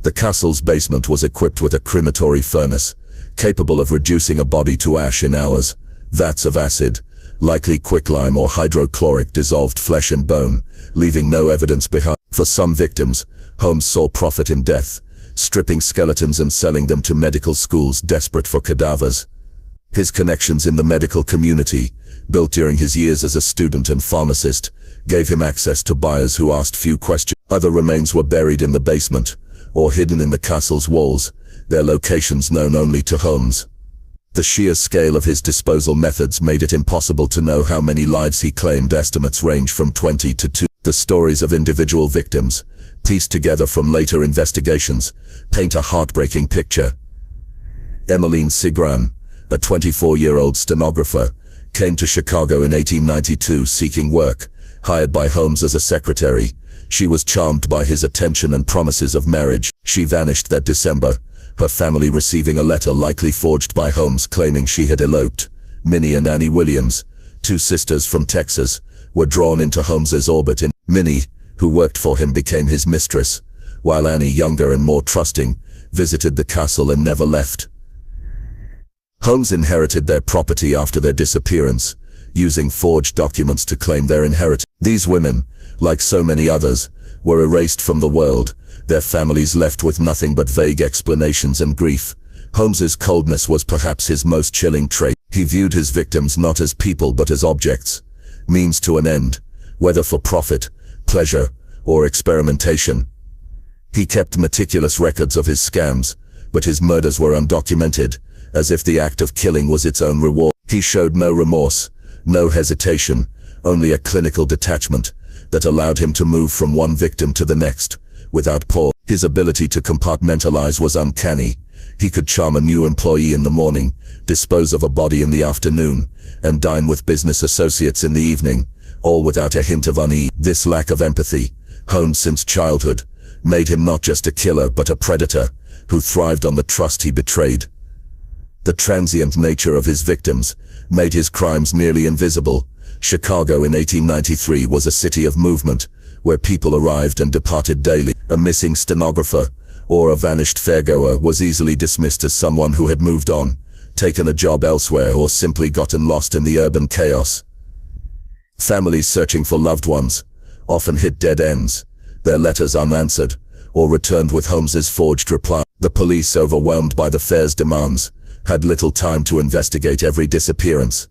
S1: The castle's basement was equipped with a crematory furnace, capable of reducing a body to ash in hours. Vats of acid, likely quicklime or hydrochloric, dissolved flesh and bone, leaving no evidence behind. For some victims, Holmes saw profit in death, stripping skeletons and selling them to medical schools desperate for cadavers. His connections in the medical community, built during his years as a student and pharmacist, gave him access to buyers who asked few questions. Other remains were buried in the basement, or hidden in the castle's walls, their locations known only to Holmes. The sheer scale of his disposal methods made it impossible to know how many lives he claimed. Estimates range from 20 to 2. The stories of individual victims, pieced together from later investigations, paint a heartbreaking picture. Emmeline Sigran, a 24-year-old stenographer, came to Chicago in 1892 seeking work, hired by Holmes as a secretary. She was charmed by his attention and promises of marriage. She vanished that December, her family receiving a letter likely forged by Holmes claiming she had eloped. Minnie and Annie Williams, two sisters from Texas, were drawn into Holmes's orbit. Minnie, who worked for him, became his mistress, while Annie, younger and more trusting, visited the castle and never left. Holmes inherited their property after their disappearance, using forged documents to claim their inheritance. These women, like so many others, were erased from the world, their families left with nothing but vague explanations and grief. Holmes's coldness was perhaps his most chilling trait. He viewed his victims not as people but as objects, means to an end, whether for profit, pleasure, or experimentation. He kept meticulous records of his scams, but his murders were undocumented, as if the act of killing was its own reward. He showed no remorse, no hesitation, only a clinical detachment that allowed him to move from one victim to the next, without pause. His ability to compartmentalize was uncanny. He could charm a new employee in the morning, dispose of a body in the afternoon, and dine with business associates in the evening, all without a hint of unease. This lack of empathy, honed since childhood, made him not just a killer but a predator, who thrived on the trust he betrayed. The transient nature of his victims made his crimes nearly invisible. Chicago in 1893 was a city of movement, where people arrived and departed daily. A missing stenographer, or a vanished fairgoer, was easily dismissed as someone who had moved on, taken a job elsewhere, or simply gotten lost in the urban chaos. Families searching for loved ones often hit dead ends, their letters unanswered, or returned with Holmes's forged reply. The police, overwhelmed by the fair's demands, had little time to investigate every disappearance.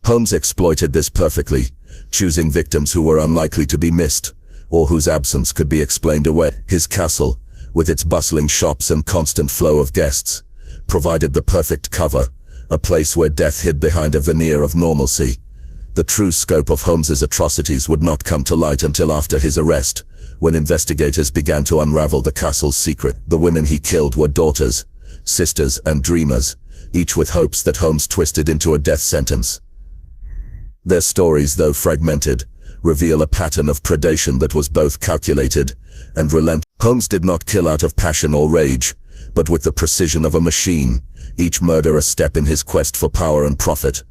S1: Holmes exploited this perfectly, choosing victims who were unlikely to be missed, or whose absence could be explained away. His castle, with its bustling shops and constant flow of guests, provided the perfect cover, a place where death hid behind a veneer of normalcy. The true scope of Holmes's atrocities would not come to light until after his arrest, when investigators began to unravel the castle's secret. The women he killed were daughters, sisters, and dreamers, each with hopes that Holmes twisted into a death sentence. Their stories, though fragmented, reveal a pattern of predation that was both calculated and relentless. Holmes did not kill out of passion or rage, but with the precision of a machine, each murder a step in his quest for power and profit.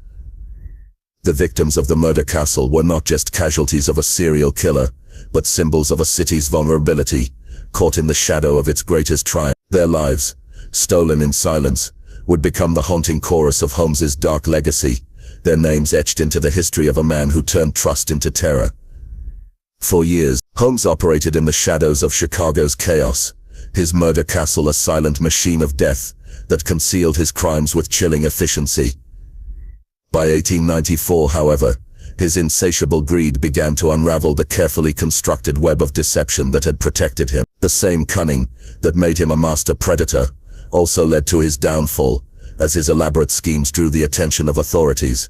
S1: The victims of the murder castle were not just casualties of a serial killer, but symbols of a city's vulnerability, caught in the shadow of its greatest triumph. Their lives, stolen in silence, would become the haunting chorus of Holmes's dark legacy, their names etched into the history of a man who turned trust into terror. For years, Holmes operated in the shadows of Chicago's chaos, his murder castle a silent machine of death that concealed his crimes with chilling efficiency. By 1894, however, his insatiable greed began to unravel the carefully constructed web of deception that had protected him. The same cunning that made him a master predator also led to his downfall, as his elaborate schemes drew the attention of authorities.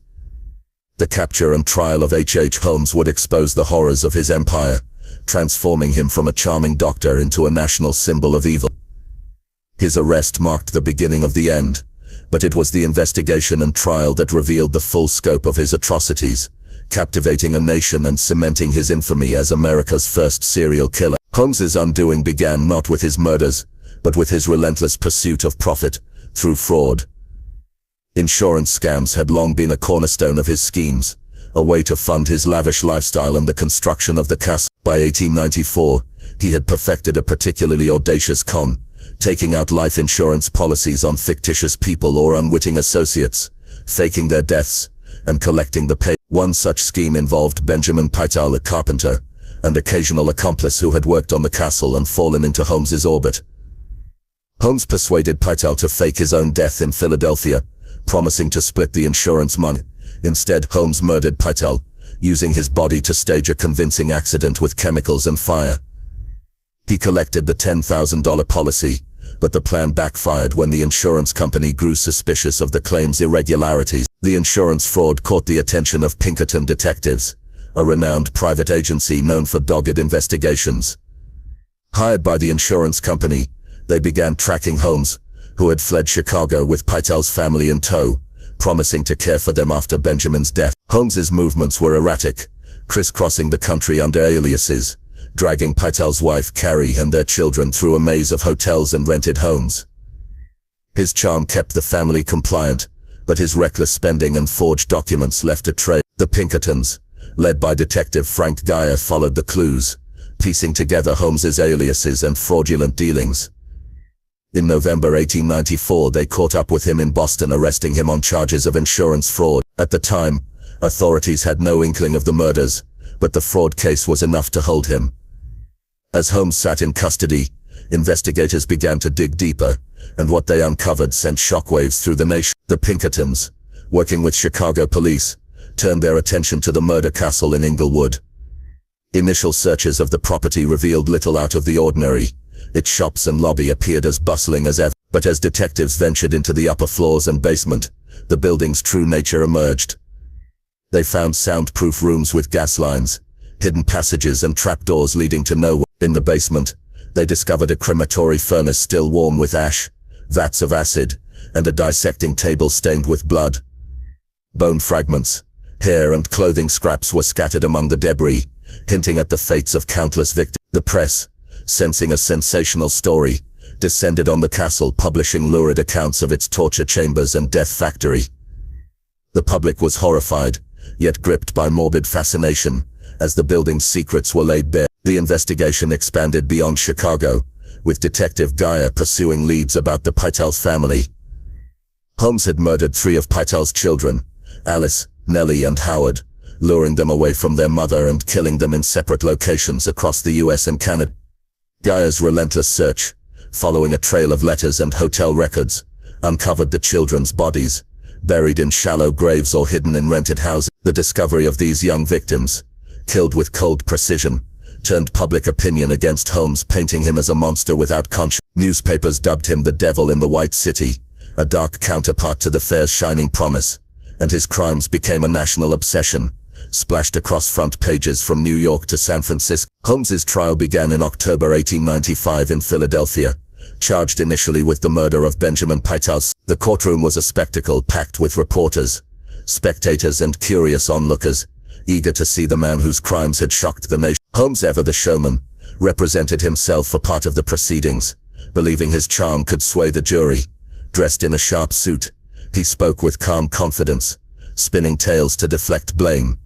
S1: The capture and trial of H. Holmes would expose the horrors of his empire, transforming him from a charming doctor into a national symbol of evil. His arrest marked the beginning of the end, but it was the investigation and trial that revealed the full scope of his atrocities, captivating a nation and cementing his infamy as America's first serial killer. Holmes's undoing began not with his murders, but with his relentless pursuit of profit through fraud. Insurance scams had long been a cornerstone of his schemes, a way to fund his lavish lifestyle and the construction of the castle. By 1894, he had perfected a particularly audacious con, taking out life insurance policies on fictitious people or unwitting associates, faking their deaths, and collecting the pay. One such scheme involved Benjamin Pytel, a carpenter, an occasional accomplice who had worked on the castle and fallen into Holmes's orbit. Holmes persuaded Pytel to fake his own death in Philadelphia, promising to split the insurance money. Instead, Holmes murdered Pytel, using his body to stage a convincing accident with chemicals and fire. He collected the $10,000 policy, but the plan backfired when the insurance company grew suspicious of the claim's irregularities. The insurance fraud caught the attention of Pinkerton Detectives, a renowned private agency known for dogged investigations. Hired by the insurance company, they began tracking Holmes, who had fled Chicago with Pytel's family in tow, promising to care for them after Benjamin's death. Holmes's movements were erratic, crisscrossing the country under aliases, dragging Pytel's wife Carrie and their children through a maze of hotels and rented homes. His charm kept the family compliant, but his reckless spending and forged documents left a trail. The Pinkertons, led by Detective Frank Geyer, followed the clues, piecing together Holmes's aliases and fraudulent dealings. In November 1894, they caught up with him in Boston, arresting him on charges of insurance fraud. At the time, authorities had no inkling of the murders, but the fraud case was enough to hold him.
S2: As Holmes sat in custody, investigators began to dig deeper, and what they uncovered sent shockwaves through the nation. The Pinkertons, working with Chicago police, turned their attention to the murder castle in Inglewood. Initial searches of the property revealed little out of the ordinary. Its shops and lobby appeared as bustling as ever, but as detectives ventured into the upper floors and basement, the building's true nature emerged. They found soundproof rooms with gas lines, hidden passages and trapdoors leading to nowhere. In the basement, they discovered a crematory furnace still warm with ash, vats of acid, and a dissecting table stained with blood. Bone fragments, hair and clothing scraps were scattered among the debris, hinting at the fates of countless victims. The press, sensing a sensational story, descended on the castle, publishing lurid accounts of its torture chambers and death factory. The public was horrified, yet gripped by morbid fascination, as the building's secrets were laid bare. The investigation expanded beyond Chicago, with Detective Geyer pursuing leads about the Pytel's family. Holmes had murdered 3 of Pytel's children, Alice, Nellie and Howard, luring them away from their mother and killing them in separate locations across the US and Canada. Geyer's relentless search, following a trail of letters and hotel records, uncovered the children's bodies, buried in shallow graves or hidden in rented houses. The discovery of these young victims, killed with cold precision, turned public opinion against Holmes, painting him as a monster without conscience. Newspapers dubbed him the Devil in the White City, a dark counterpart to the fair's shining promise, and his crimes became a national obsession, splashed across front pages from New York to San Francisco. Holmes's trial began in October 1895 in Philadelphia, charged initially with the murder of Benjamin Pytel. The courtroom was a spectacle packed with reporters, spectators and curious onlookers, eager to see the man whose crimes had shocked the nation. Holmes, ever the showman, represented himself for part of the proceedings, believing his charm could sway the jury. Dressed in a sharp suit, he spoke with calm confidence, spinning tales to deflect blame.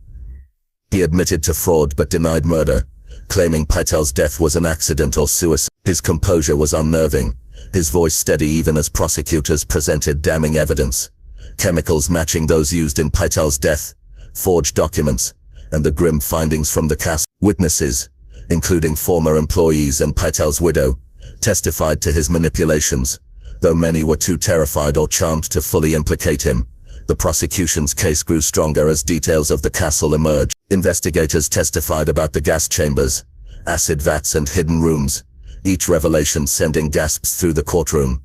S2: He admitted to fraud but denied murder, claiming Pytel's death was an accident or suicide. His composure was unnerving, his voice steady even as prosecutors presented damning evidence. Chemicals matching those used in Pytel's death, forged documents, and the grim findings from the castle. Witnesses, including former employees and Pytel's widow, testified to his manipulations, though many were too terrified or charmed to fully implicate him. The prosecution's case grew stronger as details of the castle emerged. Investigators testified about the gas chambers, acid vats and hidden rooms, each revelation sending gasps through the courtroom.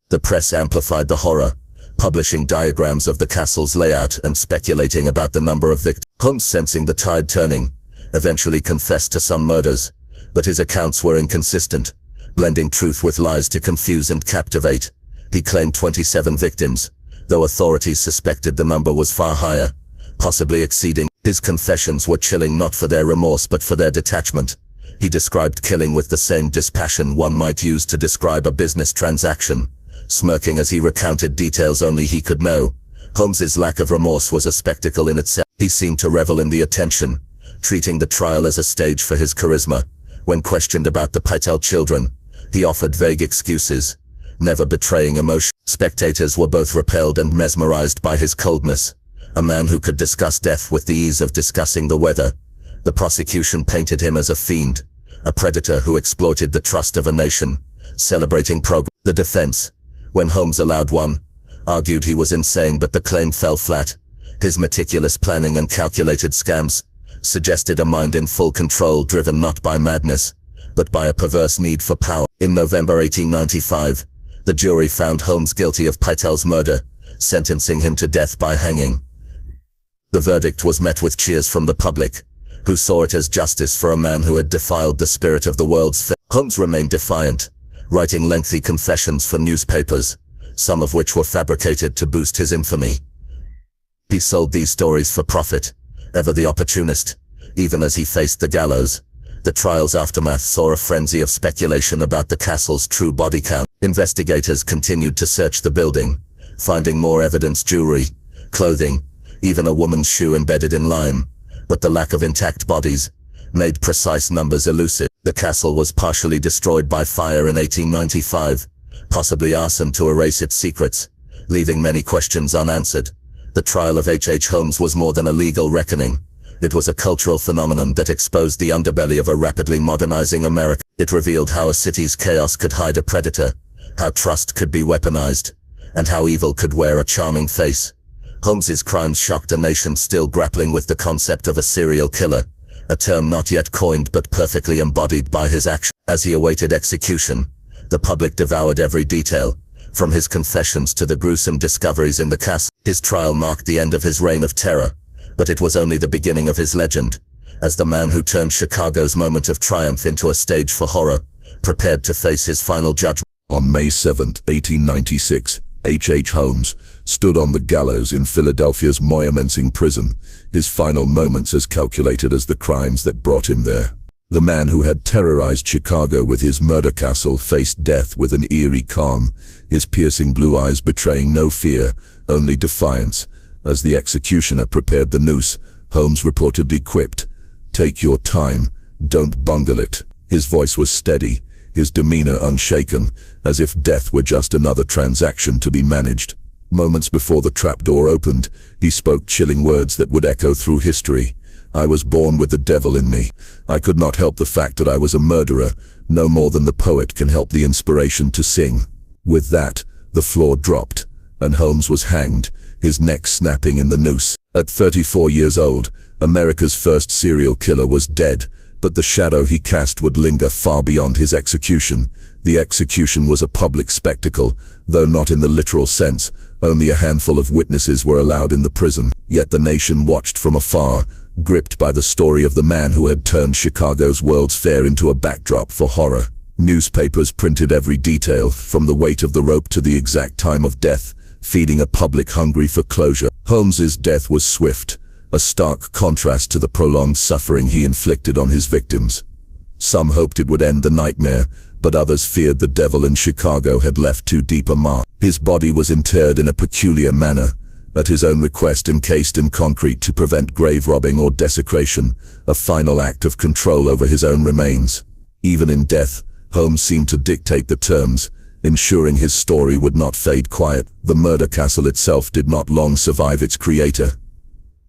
S2: The press amplified the horror, publishing diagrams of the castle's layout and speculating about the number of victims. Holmes, sensing the tide turning, eventually confessed to some murders, but his accounts were inconsistent, blending truth with lies to confuse and captivate. He claimed 27 victims, though authorities suspected the number was far higher, possibly exceeding. His confessions were chilling, not for their remorse but for their detachment. He described killing with the same dispassion one might use to describe a business transaction, smirking as he recounted details only he could know. Holmes's lack of remorse was a spectacle in itself. He seemed to revel in the attention, treating the trial as a stage for his charisma. When questioned about the Pytel children, he offered vague excuses, never betraying emotion. Spectators were both repelled and mesmerized by his coldness, a man who could discuss death with the ease of discussing the weather. The prosecution painted him as a fiend, a predator who exploited the trust of a nation, celebrating progress. The defense, when Holmes allowed one, argued he was insane, but the claim fell flat. His meticulous planning and calculated scams suggested a mind in full control, driven not by madness, but by a perverse need for power. In November 1895, the jury found Holmes guilty of Pytel's murder, sentencing him to death by hanging. The verdict was met with cheers from the public, who saw it as justice for a man who had defiled the spirit of the world's fair. Holmes remained defiant, writing lengthy confessions for newspapers, some of which were fabricated to boost his infamy. He sold these stories for profit, ever the opportunist, even as he faced the gallows. The trial's aftermath saw a frenzy of speculation about the castle's true body count. Investigators continued to search the building, finding more evidence: jewelry, clothing, even a woman's shoe embedded in lime. But the lack of intact bodies made precise numbers elusive. The castle was partially destroyed by fire in 1895, possibly arson to erase its secrets, leaving many questions unanswered. The trial of H. Holmes was more than a legal reckoning. It was a cultural phenomenon that exposed the underbelly of a rapidly modernizing America. It revealed how a city's chaos could hide a predator, how trust could be weaponized, and how evil could wear a charming face. Holmes's crimes shocked a nation still grappling with the concept of a serial killer, a term not yet coined but perfectly embodied by his action. As he awaited execution, the public devoured every detail, from his confessions to the gruesome discoveries in the castle. His trial marked the end of his reign of terror, but it was only the beginning of his legend, as the man who turned Chicago's moment of triumph into a stage for horror, prepared to face his final judgment.
S1: On May 7, 1896, H. Holmes stood on the gallows in Philadelphia's Moyamensing prison, his final moments as calculated as the crimes that brought him there. The man who had terrorized Chicago with his murder castle faced death with an eerie calm, his piercing blue eyes betraying no fear, only defiance. As the executioner prepared the noose, Holmes reportedly quipped, "Take your time, don't bungle it." His voice was steady, his demeanor unshaken, as if death were just another transaction to be managed. Moments before the trapdoor opened, he spoke chilling words that would echo through history. "I was born with the devil in me. I could not help the fact that I was a murderer, no more than the poet can help the inspiration to sing." With that, the floor dropped, and Holmes was hanged, his neck snapping in the noose. At 34 years old, America's first serial killer was dead, but the shadow he cast would linger far beyond his execution. The execution was a public spectacle, though not in the literal sense. Only a handful of witnesses were allowed in the prison, yet the nation watched from afar, gripped by the story of the man who had turned Chicago's World's Fair into a backdrop for horror. Newspapers printed every detail, from the weight of the rope to the exact time of death, feeding a public hungry for closure. Holmes's death was swift, a stark contrast to the prolonged suffering he inflicted on his victims. Some hoped it would end the nightmare, but others feared the devil in Chicago had left too deep a mark. His body was interred in a peculiar manner, at his own request encased in concrete to prevent grave robbing or desecration, a final act of control over his own remains. Even in death, Holmes seemed to dictate the terms, ensuring his story would not fade quiet. The murder castle itself did not long survive its creator.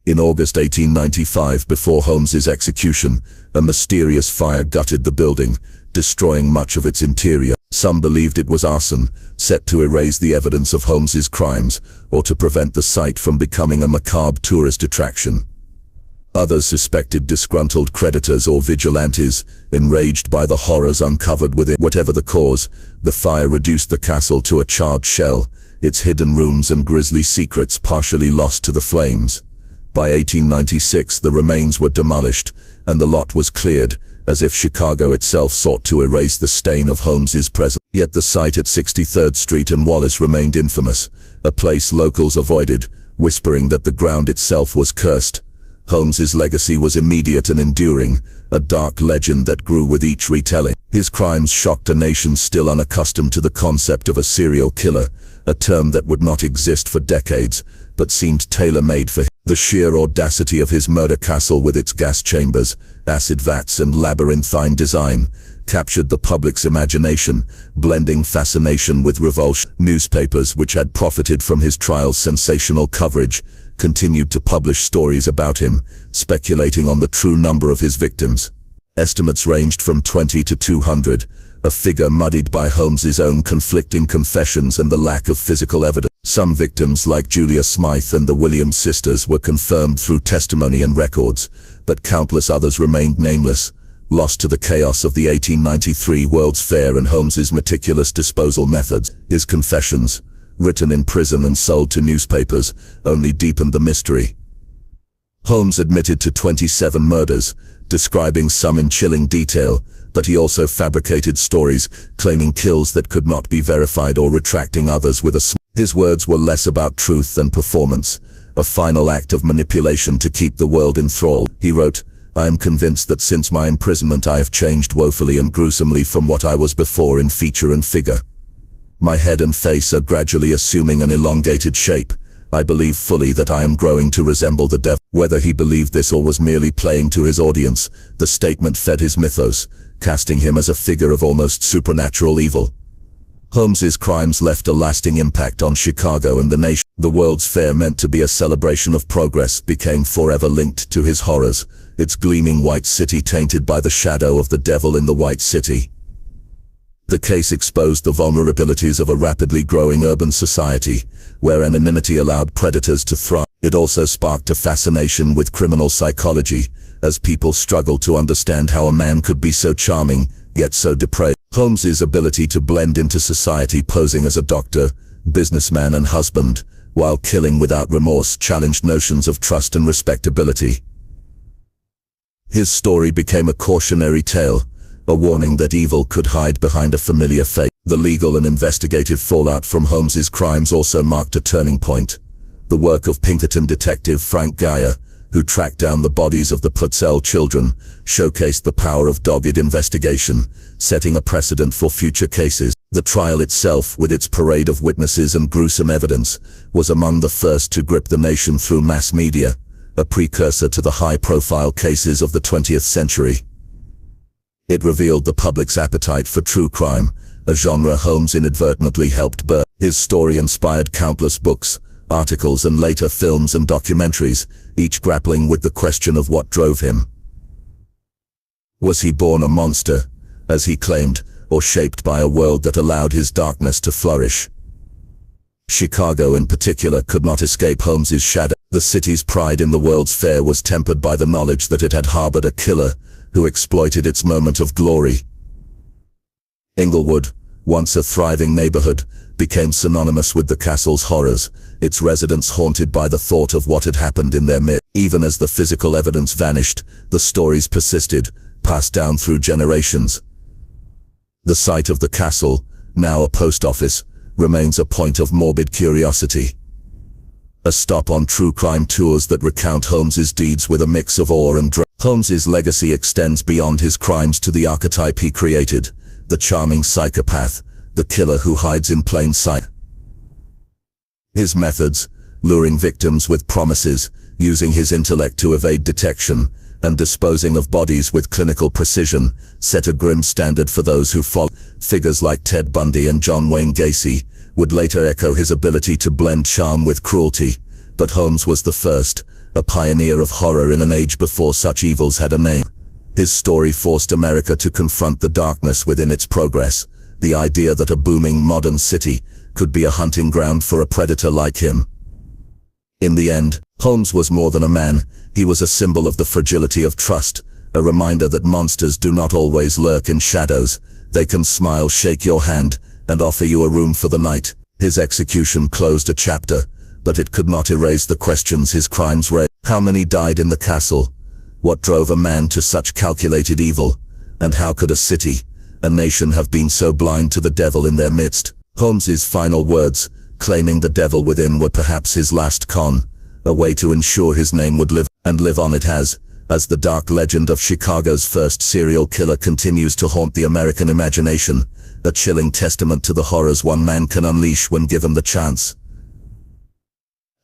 S1: In August 1895, before Holmes's execution, a mysterious fire gutted the building, destroying much of its interior. Some believed it was arson, set to erase the evidence of Holmes's crimes, or to prevent the site from becoming a macabre tourist attraction. Others suspected disgruntled creditors or vigilantes, enraged by the horrors uncovered within. Whatever the cause, the fire reduced the castle to a charred shell, its hidden rooms and grisly secrets partially lost to the flames. By 1896, the remains were demolished, and the lot was cleared, as if Chicago itself sought to erase the stain of Holmes's presence. Yet the site at 63rd Street and Wallace remained infamous, a place locals avoided, whispering that the ground itself was cursed. Holmes's legacy was immediate and enduring, a dark legend that grew with each retelling. His crimes shocked a nation still unaccustomed to the concept of a serial killer, a term that would not exist for decades, but seemed tailor-made for him. The sheer audacity of his murder castle with its gas chambers, acid vats and labyrinthine design captured the public's imagination, blending fascination with revulsion. Newspapers, which had profited from his trial's sensational coverage, continued to publish stories about him, speculating on the true number of his victims. Estimates ranged from 20 to 200, a figure muddied by Holmes's own conflicting confessions and the lack of physical evidence. Some victims, like Julia Smythe and the Williams sisters, were confirmed through testimony and records, but countless others remained nameless, lost to the chaos of the 1893 World's Fair and Holmes's meticulous disposal methods. His confessions, written in prison and sold to newspapers, only deepened the mystery. Holmes admitted to 27 murders, describing some in chilling detail, but he also fabricated stories, claiming kills that could not be verified or retracting others with a smile. His words were less about truth than performance, a final act of manipulation to keep the world enthralled. He wrote, "I am convinced that since my imprisonment I have changed woefully and gruesomely from what I was before in feature and figure. My head and face are gradually assuming an elongated shape. I believe fully that I am growing to resemble the devil." Whether he believed this or was merely playing to his audience, the statement fed his mythos, casting him as a figure of almost supernatural evil. Holmes's crimes left a lasting impact on Chicago and the nation. The World's Fair, meant to be a celebration of progress, became forever linked to his horrors, its gleaming white city tainted by the shadow of the devil in the White City. The case exposed the vulnerabilities of a rapidly growing urban society, where anonymity allowed predators to thrive. It also sparked a fascination with criminal psychology, as people struggled to understand how a man could be so charming, yet so depraved. Holmes's ability to blend into society, posing as a doctor, businessman and husband, while killing without remorse, challenged notions of trust and respectability. His story became a cautionary tale, a warning that evil could hide behind a familiar face. The legal and investigative fallout from Holmes's crimes also marked a turning point. The work of Pinkerton detective Frank Geyer, who tracked down the bodies of the Purcell children, showcased the power of dogged investigation, setting a precedent for future cases. The trial itself, with its parade of witnesses and gruesome evidence, was among the first to grip the nation through mass media, a precursor to the high-profile cases of the 20th century. It revealed the public's appetite for true crime, a genre Holmes inadvertently helped birth. His story inspired countless books, articles and later films and documentaries, each grappling with the question of what drove him. Was he born a monster, as he claimed, or shaped by a world that allowed his darkness to flourish? Chicago in particular could not escape Holmes's shadow. The city's pride in the World's Fair was tempered by the knowledge that it had harbored a killer who exploited its moment of glory. Inglewood, once a thriving neighborhood, became synonymous with the castle's horrors, its residents haunted by the thought of what had happened in their midst. Even as the physical evidence vanished, the stories persisted, passed down through generations. The site of the castle, now a post office, remains a point of morbid curiosity. A stop on true crime tours that recount Holmes's deeds with a mix of awe and dread. Holmes's legacy extends beyond his crimes to the archetype he created, the charming psychopath, the killer who hides in plain sight. His methods, luring victims with promises, using his intellect to evade detection, and disposing of bodies with clinical precision, set a grim standard for those who follow. Figures like Ted Bundy and John Wayne Gacy would later echo his ability to blend charm with cruelty, but Holmes was the first, a pioneer of horror in an age before such evils had a name. His story forced America to confront the darkness within its progress, the idea that a booming modern city could be a hunting ground for a predator like him. In the end, Holmes was more than a man. He was a symbol of the fragility of trust, a reminder that monsters do not always lurk in shadows. They can smile, shake your hand, and offer you a room for the night. His execution closed a chapter, but it could not erase the questions his crimes raised. How many died in the castle? What drove a man to such calculated evil? And how could a city, a nation have been so blind to the devil in their midst? Holmes's final words, claiming the devil within, were perhaps his last con, a way to ensure his name would live, and live on it has, as the dark legend of Chicago's first serial killer continues to haunt the American imagination, a chilling testament to the horrors one man can unleash when given the chance.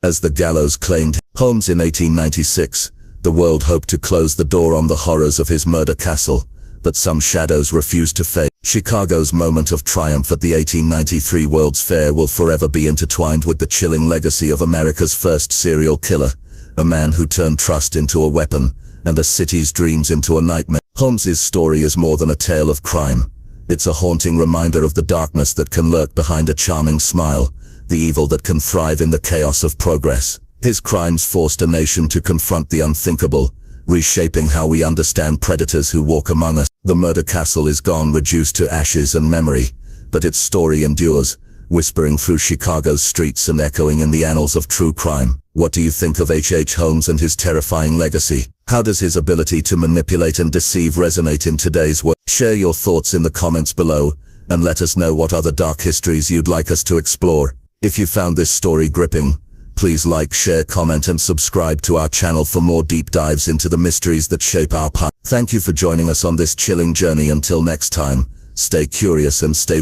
S1: As the gallows claimed Holmes in 1896, the world hoped to close the door on the horrors of his murder castle, but some shadows refused to fade. Chicago's moment of triumph at the 1893 World's Fair will forever be intertwined with the chilling legacy of America's first serial killer, a man who turned trust into a weapon, and a city's dreams into a nightmare. Holmes's story is more than a tale of crime. It's a haunting reminder of the darkness that can lurk behind a charming smile, the evil that can thrive in the chaos of progress. His crimes forced a nation to confront the unthinkable, reshaping how we understand predators who walk among us. The murder castle is gone, reduced to ashes and memory, but its story endures, whispering through Chicago's streets and echoing in the annals of true crime. What do you think of H.H. Holmes and his terrifying legacy? How does his ability to manipulate and deceive resonate in today's world? Share your thoughts in the comments below, and let us know what other dark histories you'd like us to explore. If you found this story gripping, please like, share, comment and subscribe to our channel for more deep dives into the mysteries that shape our past. Thank you for joining us on this chilling journey. Until next time, stay curious and stay vigilant.